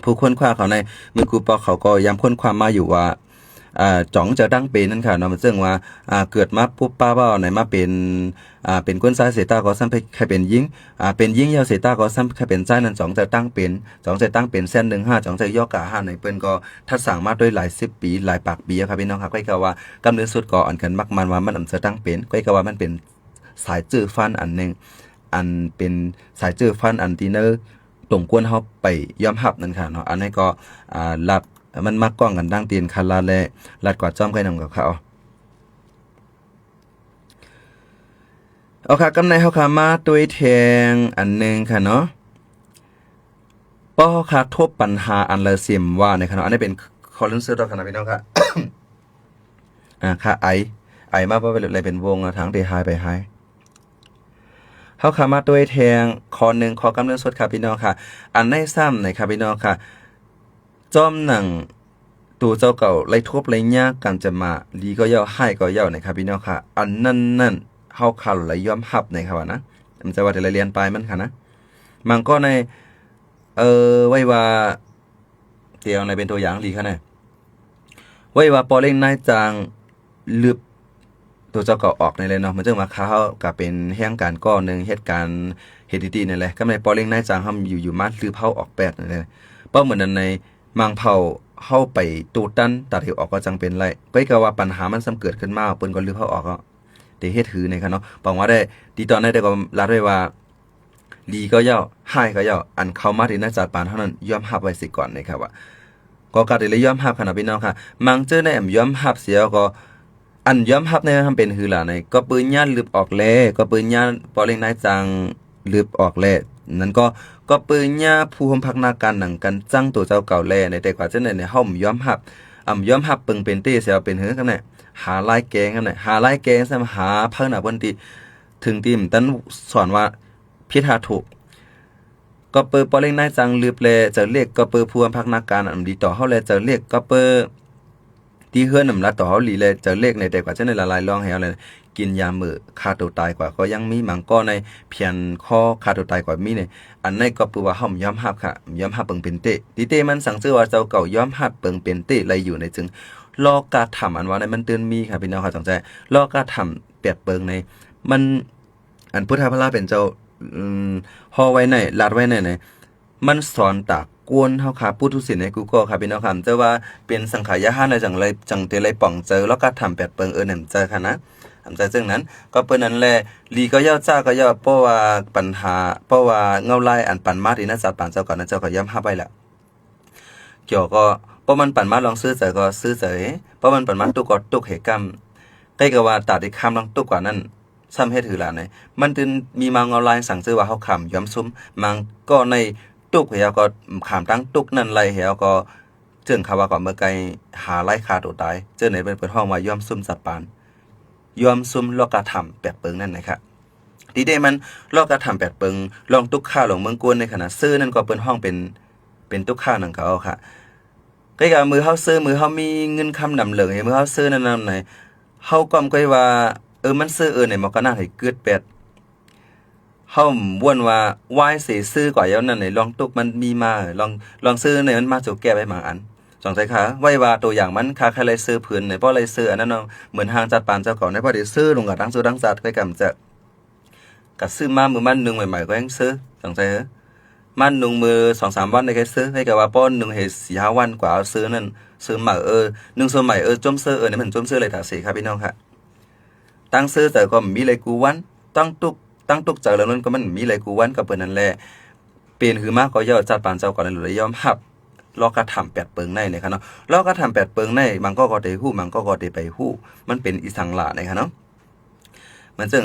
ผู้ค้นคว้าเขาในมือกูปอเขาก็ย้ำค้นความมาอยู่ว่า จ่องจะตั้งเป็นนั่นค่ะเนาะมันซึ่งว่าเกิดมาปุ๊บป้าว่าไหนมาเป็นเป็นก้นซ้ายเสตาก็ซ้ำใครเป็นยิงเป็นยิงยาวเสตาก็ซ้ำใครเป็นซ้ายนั้นจ่องจะตั้งเป็นจ่องจะตั้งเป็นเส้น15จ่องจะย่อกะ5ในเปิ้นก็ทัดสั่งมาด้วยหลาย10ปีหลายปากปีครับพี่น้องครับก็กะว่ากำเนิดสุดก็อันกันมักมันว่ามันจะตั้งเป็นก็กะว่ามันเป็นสายจื้อฟันอันนึงอันเป็นสายจื้อฟันอันที่เนอตรงกวนเฮาไปยอมรับนั่นค่ะเนาะอันนี้ก็รับมันมักก้องกันดังตีนคาลาแลลัดกว่าจ้อมใครนำกับเขาเอาค่ะกำในเฮาค่ะมาตัวแทงอันนึงค่ะเนาะป้อค่ะทบปัญหาอันละเสียมว่าในค่ะเนาะอันนี้เป็นคอลัมน์เสื้อตัวขนาดพี่น้องค่ะ ค่ะไอมาว่าอะไรเป็นวงทางเดไฮไปไฮเฮาค่ะมาตัวแทงคอ1ขอกำเนิดสดค่ะพี่น้องค่ะอันในซ้ำในค่ะพี่น้องค่ะจอมหนังตัวเจ้าเก่าไล่ทบไล่ยากกันจะมาลีก็ย่อให้ก็ย่อนะครับพี่น้องค่ะอันนั่นเฮาคันไหลยอมหับนะครับว่านะมันจะว่าแต่ละเรียนไปมันค่ะนะมันก็ในไว้ว่าเตียวในเป็นตัวอย่างลีค่ะนะไว้ว่าปอเล่งนายจางลึบตัวเจ้าเก่าออกในเลยเนาะมันจึงมาเขาก็เป็นแห่งการก่อนึงเหตุการณ์เฮ็ดดีๆนั่นแหละก็ในปอเล่งนายจางเฮาอยู่มาลืบเฮาออกแปดนั่นแหละเป้าเหมือนนั้นในมังเผาเข้าไปตูตันตัดเหวออกก็จังเป็นไรไปก็ว่าปัญหามันซ้ำเกิดขึ้นมาเปิ้นก็ลือเขาออกก็แต่เฮ็ดถือในค่ะเนาะบอกว่าได้ดีตอนนั้นได้ก็ลาด้วยว่าลีก็ย่อให้ก็ย่ออันเข้ามาที่นักจัดปานเท่านั้นยอมรับไว้สิก่อนนะครับว่าก็การได้ยอมรับขนาดพี่น้องค่ะมังเจอในแอมยอมรับเสียก็อันยอมรับในทำเป็นคือล่ะในก็ปืนย่านลืบออกแลก็ปืนย่านปอเล็งนายจังลืบออกแลนั้นก็ปืนย่าผู้พักนาการหนังกันจังตัวเจ้าเก่าแลในแต่กว่าจะในห้องย้อมหับย้อมหับปึงเป็นตี้เสียเป็นเฮือกันน่ะหาลายแกงกันน่ะหาลายแกงซ้ำหาเพิ่นน่ะเพิ่นติถึงติมตันสอนว่าพิธาถูกก็เปิดปอเล็งนายจังลืบแลจะเรียกก็เปิดผู้พักนาการอันดีต่อเฮาแลจะเรียกก็เปิดที่เฮือนนำละต่อเฮาหลีแลจะเรียกในแต่กว่าจะในละลายลองให้เฮาเลยกินยามือฆ่าตัวตายกว่าก็ยังมีมังก็ในเพียงข้อฆ่าตัวตายกว่ามีเนี่ยอันในก็ปือว่าห้อมย้อมหับค่ะย้อมหับเปิงเป็นเตะดิเตมันสั่งซื้อว่าเจ้าเก่าย้อมหับเปิงเป็นเตะอะไรอยู่ในจึงลอกาทำอันว่าในมันเตือนมีค่ะพี่น้องค่ะสนใจลอกาทำเปียดเปิงในมันอันพุทธพระเป็นเจ้าห่อไว้ในลาดไว้ในมันสอนตากกวนเฮาค่ะพุทธศิลป์ในกูก็ค่ะพี่น้องค่ะเจ้าว่าเป็นสังขารยะห้าในจังไรจังเตไรป่องเจอแล้วก็ทำเปียดเปิงนำเจอค่ะนะทำใจซึ่งนั้นก็เปิ้นนั้นแหละลีก็ย่อจ้าก็ย่อเพราะว่าปัญหาเพราะว่าเงาลายอันปันมาที่น่าจัดปานเจ้าก่อนนั้นเจ้าก็ย้ำหาไปแล้วเกี่ยวก็เพราะมันปันมาลองซื้อใจก็ซื้อใจเพราะมันปันมาตุกก็ตุกเหตุกรรมใกล้กับว่าตัดที่คำลองตุกกว่านั้นซ้ำเฮ็ดถือล่ะเนี่ยมันตึนมีมาเงาลายสั่งซื้อว่าเฮาคำย้ำซุ้มมังก็ในตุกเหี่ยวก็ขามตั้งตุกนั่นไรเหี่ยวก็เจิงคาว่าก็เมื่อไกลหาไล่คาตัวตายเจอไหนเป็นห้องว่าย้อมซุ้มจัดปานยอมซุ่มลอกกระทำแปดเปิงนั่นนะครับดีเดมันลอกกระทำแปดเปิงลองตุกข้าหลงเมืองกวนในขณะซื้อนั่นก็เปิ้นห้องเป็นตุกข้านั่นเขาค่ะใกล้กับมือเฮาซื้อมือเฮามีเงินคำนำเหลืองมือเฮาซื้อนั่นนำไหนเฮาก็ใกล้ว่ามันซื้อเนี่ยมันก็น่าให้เกิดแปดเฮาบ่นว่าวายสิซื้อกว่าแล้วนั่นไหนลองตุกมันมีมาลองซื้อเนี่ยมันมาโจแก้ไว้บางอันสองใจค่ะไว้ว่าตัวอย่างมันค่าใครเลยซื้อผืนเนี่ยเพราะอะไรซื้ออันนั้นเนาะเหมือนห้างจัดปานเจ้าเก่าในพอได้ซื้อลงกับทั้งซื้อทั้งจัดใกล้กับจะกับซื้อมามือมันนึงใหม่ๆก็ยังซื้อสองใจเหรอมันนึงมือ 2-3 วันได้แค่ซื้อให้กับว่าป้อนนึงให้4-5 วันกว่าเอาซื้อนั่นซื้อใหม่นึงซื้อใหม่จมซื้อเนี่ยมันจมซื้อเลยถาสิครับพี่น้องค่ะตั้งซื้อแต่ก็มีเลยกูวันตั้งตุกจากแล้วนั้นก็มันมีเลยกูวันกับเปิ้นนั่นแหละเปลี่ยนคือมากก็ย่อจัดปานเจ้าก่อนเลยยอมหับลอกกระทำแปดเปิงในนะครับเนาะลอกกระทำแปดเปิงในมันก็ได้ฮู้มันก็ได้ไปฮู้มันเป็นอีสังหลานะครับเนาะมันจึง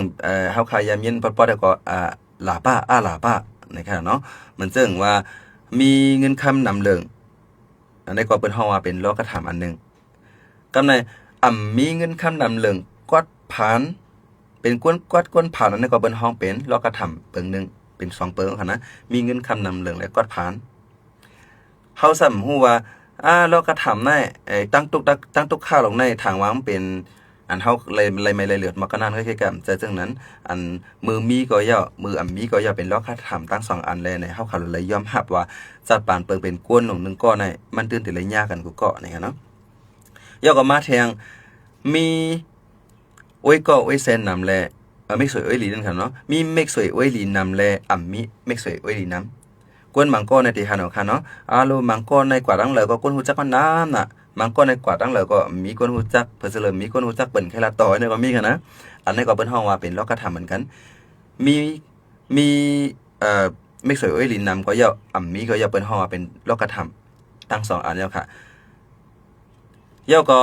เฮาขายยามเย็นปอดๆก็หลาป้าหลาป้านะครับเนาะมันจึงว่ามีเงินคำนำเลิงอันนี้ก็เปิ้นฮ้องว่าเป็นลอกกระทำอันนึงกำในมีเงินคำนำเลิงกวดผ่านเป็นกวนผ่านอันนี้ก็เปิ้นฮ้องเป็นลอกกระทำเปิงนึงเป็น2เปิงค่ะนะมีเงินคำนำเลิงและกวดผ่านเฮาซ้ำฮู้ว่าเราก็ทำได้ตั้งตุกข้าวลงในทางวางเป็นอันเฮาเลยไม่เลยเหลือดมาก็นั่นคือกันแต่จังนั้นอันมือมีก็ย่อมือมีก็ย่อเป็นลอกค่าทำตั้ง2อันเลยในเฮาเขาเลยยอมรับว่าจัดปานเปิงเป็นก้นลงนึงก้อนในมันตื่นติเลยยากกันกูเกาะนี่ครับเนาะ ย่อก็มาแทงมีโอ้ยก็โอ้ยเซนนำแลไม่สวยโอ้ยหลีนั่นค่ะเนาะมีเมกสวยโอ้ยหลีนำแลมีเมกสวยโอ้ยหลีนำกวนมังกรในที่หาเนาะค่ะเนาะโลมังกรในกว่าดังเลยก็กวนฮู้จักก็น้ำน่ะมังกรในกว่าดังเลยก็มีกวนฮู้จักเพิ่นเสริมมีกวนฮู้จักเปิ้นแค่ละต่อเนี่ยก็มีกันนะอันนี้ก็เปิ้นฮ้องว่าเป็นลอกกระทำเหมือนกันมีไม่สวยโอ้ยลินนำก็ย่อมีก็ย่อเปิ้นฮ้องว่าเป็นลอกกระทำตั้ง2อันแล้วค่ะย่อก็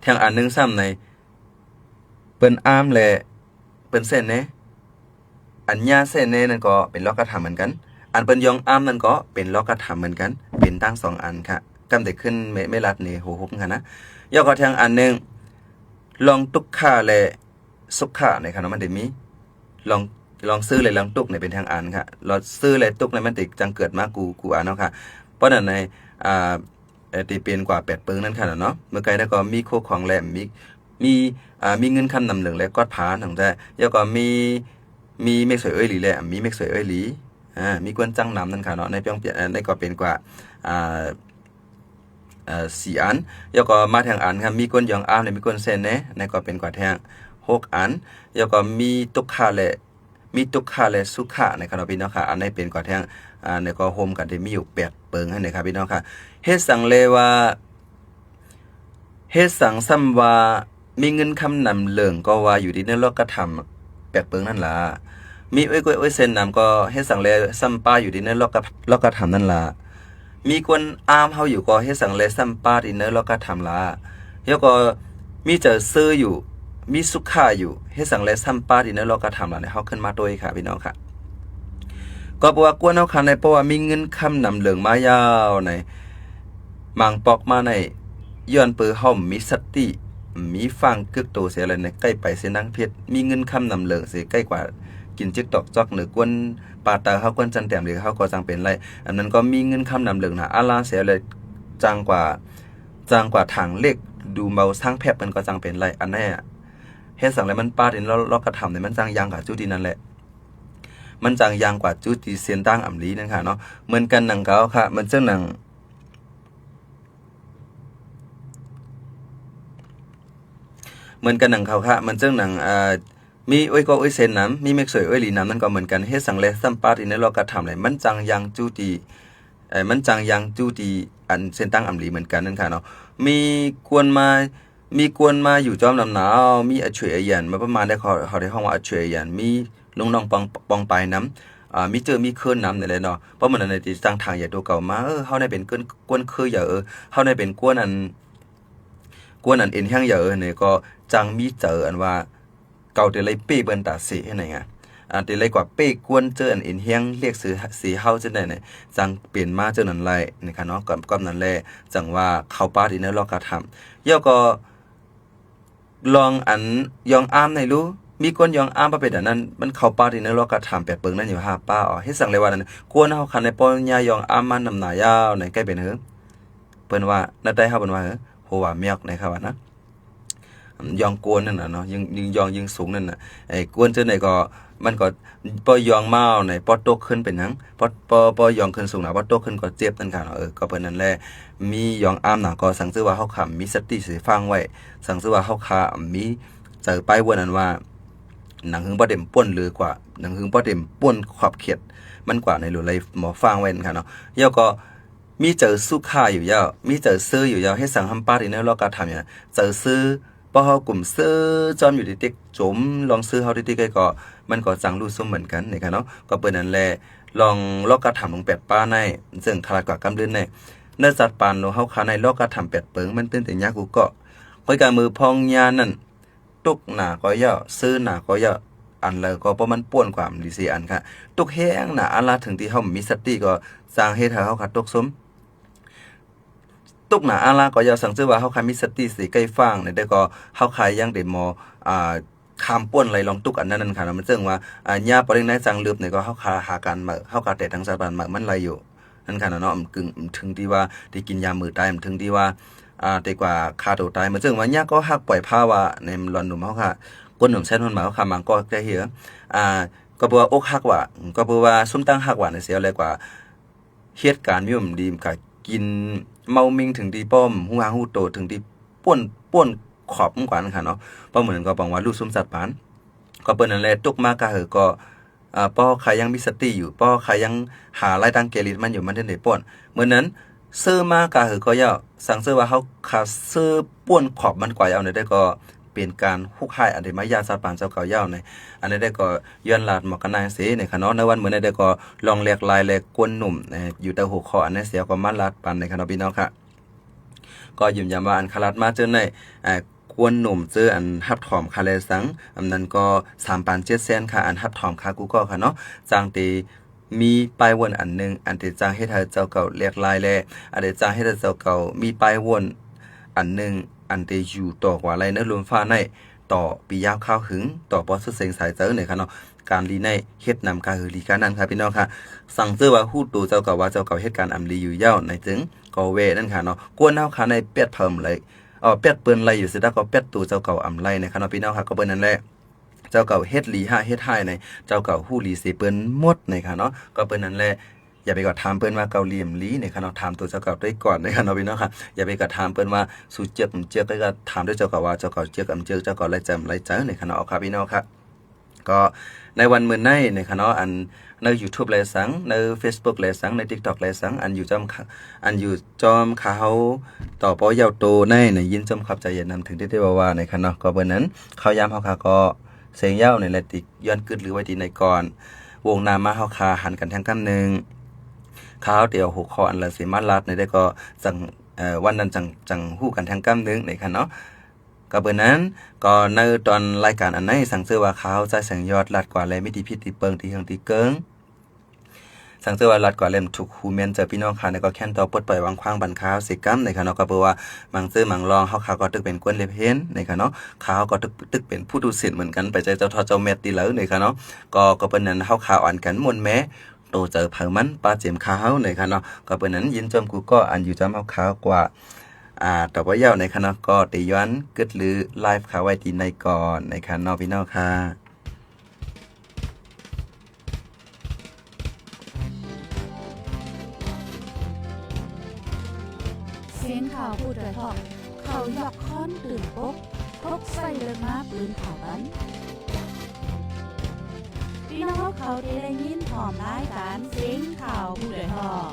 ทางอันนึงซ้ำในเปิ้นอ้ามและเปิ้นเส้นเนอันญาเส้นเนนั่นก็เป็นลอกกระทำเหมือนกันอันเปิ้นยองอ้ามนั่นก็เป็นลอกกระทำเหมือนกันเป็นตั้ง2อันค่ะกำได้ขึ้นไม่รัดนี่โหฮุบค่ะนะย่อก็ทางอันนึงลองตุกค่าและสุขะในค่ะเนาะมันได้มีลองซื้อเลยลองตุกในเป็นทางอันค่ะเราซื้อเลยตุกในมันติจังเกิดมากูอ่านเนาะค่ะเพราะนั้นในตีเป็นกว่า8ปึงนั่นค่ะเนาะเมื่อไกลแล้วก็มีโคของแหลมมีเงินคำนำหนึ่งและกอดผาหนังแต่แล้วก็มีเมฆสวยเอ้ยหลีแหละมีเมฆสวยเอ้ยหลีมีกวนจังนำนั่นค่ะเนาะในเปียงเปลี่ยนในก็เป็นกว่า4อันแล้วก็มาทางอันครับมีกวนยองอ้ามและมีกวนเซนเนะในก็เป็นกว่าแทง6อันแล้วก็มีตุกค่าและสุขะในครับพี่น้องค่ะอันนี้เป็นกว่าแทงในก็โฮมกันได้มีอยู่8เปิงให้นะครับพี่น้องค่ะเฮ็ดสังเลว่าเฮ็ดสังซ้ำว่ามีเงินคำนำเหลืองก็ว่าอยู่ที่ในโลกกระทำ8เปิงนั่นล่ะมีอ้อยเส้นนำก็เฮ็ดสังเลซ้ำป้าอยู่ที่ในโลกกระทำนั่นล่ะมีคนอามเฮาอยู่ก็เฮ็ดสังเลซ้ำป้าที่ในโลกกระทำล่ะแล้วก็มีเจอซื้ออยู่มีสุขะอยู่เฮ็ดสังเลซ้ำป้าที่ในโลกกระทำล่ะเนี่ยเฮาขึ้นมาโดยค่ะพี่น้องค่ะก็บอกว่ากวนเฮาคันในเพราะว่ามีเงินคำนำเหลืองมายาวในมังปอกมาในย้อนเปือเฮามีสติมีฟังกึกโตเสียอะไรในใกล้ไปเสียนังเพชรมีเงินคำนำเหลืองเสียใกล้กว่ากินจิกตอกจอกหรือกวนปาตาเฮากวนจันแต้มหรือเฮาก็จังเป็นไรอันนั้นก็มีเงินคำนำเหลืองนะอาลาเสียเลยจังกว่าถังเล็กดูเมาสร้างแพบมันก็จังเป็นไรอันนี้เฮ็ดสังแล้วมันปาดเรากระทำเนี่ยมันจังยังกับจุดที่นั่นแหละมันจังยังกว่าจุดที่เสียนตั้งอ่ำลีนั่นค่ะเนาะเหมือนกันหนังเก่าค่ะมันเจ้าหนังเหมือนกันหนังเขาค่ะมันเจ้าหนังมีอ้อยก็อ้อยเซนน้ำมีเมกสวยอ้อยหลีน้ำนั่นก็เหมือนกันเฮ็ดสังเลซัมปาที่ในเรากระทำเลยมันจังยังจุดที่อันเส้นตั้งอ่ำลีเหมือนกันนั่นค่ะเนาะมีกวนมาอยู่จอมลำหนาวมีอช่วยยันมาประมาณได้เขาได้ห้องว่าอช่วยยันมีลงน้องปองปลายน้ำมีเคลื่อนน้ำนี่แหละเนาะเพราะมันในที่สร้างทางใหญ่ตัวเก่ามาเฮาได้เป็นกวนคืออย่าเฮาได้เป็นกวนอันเอ็นแห้งอย่าเนี่ยก็จังมีเจออันว่าเก่าแต่ไรเป้เปิ้นตาเสให้ไหนอ่ะแต่ไรกว่าเป้กวนเจออันเอ็นแห้งเรียกสีเฮาจังได๋เนี่ยจังเปลี่ยนมาเจอนั่นไรนะคะเนาะก็นั่นแหละจังว่าเข้าป่าที่ในลอกกระทำย่อก็ลองอันยองอ้ามในรู้มีกวนยองอ้ามประเภทนั้นมันเข้าป่าที่ในลอกกระทำ8เปิงนั่นอยู่5ป้าเฮ็ดสังเลยว่านั้นกวนเฮาคันในปอนยายองอ้ามมันนำหน้ายาวในใกล้เป็นเเปิ้นว่านาได้เฮาเปิ้นว่าโหว่าเมียกนะครับว่านะยองกวนนั่นน่ะเนาะยิงสูงนั่นน่ะไอ้กวนเจ้าไหนก็มันก็ปอยองเมาในปอโตขึ้นเป็นหยังปอยองขึ้นสูงน่ะปอโตขึ้นก็เจ็บนั่นค่ะก็เปิ้นนั่นแหละมียองอ้ามน่ะก็สังซื่อว่าเฮาขำมีสติสิฟังไว้สังซื่อว่าเฮาคามีเจอไปวันนั้นว่าหนังหึงบ่เต็มป่นหรือกว่าหนังหึงบ่เต็มป่นขอบเขตมันกว่าในหลุเลยหมอฟังไว้นั่นค่ะเนาะย่อก็มีเจอสุขาอยู่ยาวมีเจอซื้ออยู่ยาวให้สั่งทำป้าที่ในลอกกระทำเนี่ยเจอซื้อพอเฮากลุ่มซื้อจอมอยู่ที่ติ๊กจมลองซื้อเฮาที่ติ๊กก็มันก็จังรู้ซุ่มเหมือนกันนะครับเนาะก็เปิ้นนั่นแหละลองลอกกระทำลง8ป้าในซึ่งคลากว่ากำเดือนในเนื้อสัตว์ปานเฮาคาในลอกกระทำ8เปิงมันตื่นแต่ยากกูก็ค่อยการมือพองยานั่นตุกหน้าก็ย่อซื้อหน้าก็ย่ออันเลยก็เพราะมันป่วนความดีซีอันค่ะตุกแห้งหน้าอันละถึงที่เฮามีสติก็สร้างเฮ็ดให้เฮาขาดตกซุมตุกหนาอาลาก็อย่าสังซื้อว่าเฮาคามีสติสิใกล้ฟังเนี่ยได้ก็เฮาคายยังได้มอคามป่วนไหลลองตุกอันนั้นค่ะมันซึ่งว่าญาปริงในจังลืบเนี่ยก็เฮาคาหากันมาเฮาคาแต่ทางสถาบันมามันไหลอยู่นั่นค่ะเนาะกึ่งถึงที่ว่าได้กินยามือตายถึงที่ว่าแต่กว่าคาตัวตายมันซึ่งว่าญาก็ฮักปล่อยผ้าว่าในลอนหนุ่มเฮาค่ะก้นหนุ่มแซ่นมันมาเฮาคามังก็ได้เหียก็บ่ว่าอกฮักว่าก็บ่ว่าซุ่มตั้งฮักว่าในเสียเลยกว่าเหตุการณ์มีดีกับ กินเมามิงถึงดีป้อมฮู้ฮาฮู้โตถึงดีป้วนขอบกว่านั่นค่ะเนาะเพราะเหมือนก็บอกว่าลูกซุ่มสัตว์ปานก็เปิ้นนั่นแหละตกมากะก็ป้อใครยังมีสติอยู่ป้อใครยังหารายตังเกลิดมันอยู่มันได้ป้วนเหมือนนั้นซื้อมากะก็ย่าสั่งซื้อว่าเฮาคาซื้อป้วนขอบมันกว่าเอาได้ก็เป็นการฮุกหายอันใดมายาสัตว์ปานเจ้าเก่าย่าในอันนี้ได้ก็ย้อนลาดหมอกกันนายเสในค่ะเนาะในวันเหมือนได้ก็ลองเรียกลายแลกกวนหนุ่มอยู่แต่หัวข้ออันนี้เสียความมันลาดปานในค่ะเนาะพี่น้องค่ะก็ยืนยันว่าอันคารัดมาเจอในกวนหนุ่มเจออันฮับถอมคาเลสังอันนั้นก็3 ปาน 7 แสนค่ะอันฮับถอมคากูก็ค่ะเนาะจางตีมีปลายวนอันนึงอันที่จางให้เธอเจ้าเก่าเรียกลายแลอันที่จางให้เธอเจ้าเก่ามีปลายวนอันนึงอันที่อยู่ต่อกว่าไรเนื้อลมฟ้าในต่อปียาวข้าวหึงต่อปอสุเสงสายเจอเนี่ยค่ะเนาะการลีในเฮ็ดนำการหือลีการนั้นค่ะพี่น้องค่ะสั่งซื้อว่าฮู้ตูเจ้าเก่าว่าเจ้าเก่าเฮ็ดการอำลีอยู่ยาวในถึงก็เวนั่นค่ะเนาะกวนเฮาค่ะในเปียดเพิ่มเลยเป็ดเปิ้นไล่อยู่สิดาก็เป็ดตูเจ้าเก่าอำไล่ในค่ะเนาะพี่น้องค่ะก็เปิ้นนั่นแหละเจ้าเก่าเฮ็ดลี5เฮ็ด5ในเจ้าเก่าฮู้ลีสิเปิ้นหมดในค่ะเนาะก็เปิ้นนั่นแหละอย่าไปกอดถามเปิ้นว่าเกาเหลี่ยมลีในค่ะเนาะถามตัวเจ้าเก่าด้วยก่อนในค่ะเนาะพี่น้องค่ะอย่าไปกอดถามเปิ้นว่าสู่เจือกก็ถามด้วยเจ้าเก่าว่าเจ้าเก่าเจือกเจ้าเก่าไล่จำไล่เจอในค่ะเนาะเอาค่ะพี่น้องค่ะก็ในวันมื้อในในค่ะเนาะอันใน YouTube แลสังใน Facebook แลสังใน TikTok แลสังอันอยู่จอมเขาต่อปอยาวโตในยินจมขับใจเย็นนำถึงได้ว่าในค่ะเนาะก็เบิ่นนั้นเขายามเฮาค่ะก็เสียงยาวในแลติย้อนกึดหรือไว้ที่ในก่อนวงนามาเฮาค่ะหันกันทางกันนึงเขาเดี๋ยว6ข้ออันละสิมาลัดในได้ก็จังวันนั้นจังฮู้กันทางกันนึงในค่ะเนาะก็เบิ่นนั้นก็ในตอนรายการอันไหนสั่งซื้อว่าเขาใจแสงยอดลัดกว่าแลมิติพิษติเปิงติเฮืองติเกิงสั่งซื้อว่ารัดกว่าเล่มถูกฮูเมนเจอพี่น้องค่ะในก็แค่นต่อปลดปล่อยวางควางบันข้าวสิกรรมในค่ะเนาะก็เพื่อว่ามังซื้อมังรองเฮาก็ตึกเป็นกวนเล็บเห็นในค่ะเนาะเขาก็ตึกเป็นผู้ดูสิทธิ์เหมือนกันไปใจเจ้าทอเจ้าเม็ดตีแล้วในค่ะเนาะก็เป็นนั้นเฮาข่าวอ่านกันมวนแม้โตเจอเผามันปลาเจียมข้าวในค่ะเนาะก็เป็นนั้นยินจมกูก็อันอยู่จำเฮาข่าวกว่าต่อไปยาวในค่ะเนาะก็ติย้อนกึดหรือไลฟ์ข่าวไว้ที่ในก่อนในค่ะเนาะพี่น้องค่ะเสียงข่าวผู้ด้วยหอกเขายอกค้อนตื่นปกพกใส่เลิกมาปืนเผาบันพี่น้องเขาได้ยินหอมรายการเสียงข่าวผู้ด้วยหอก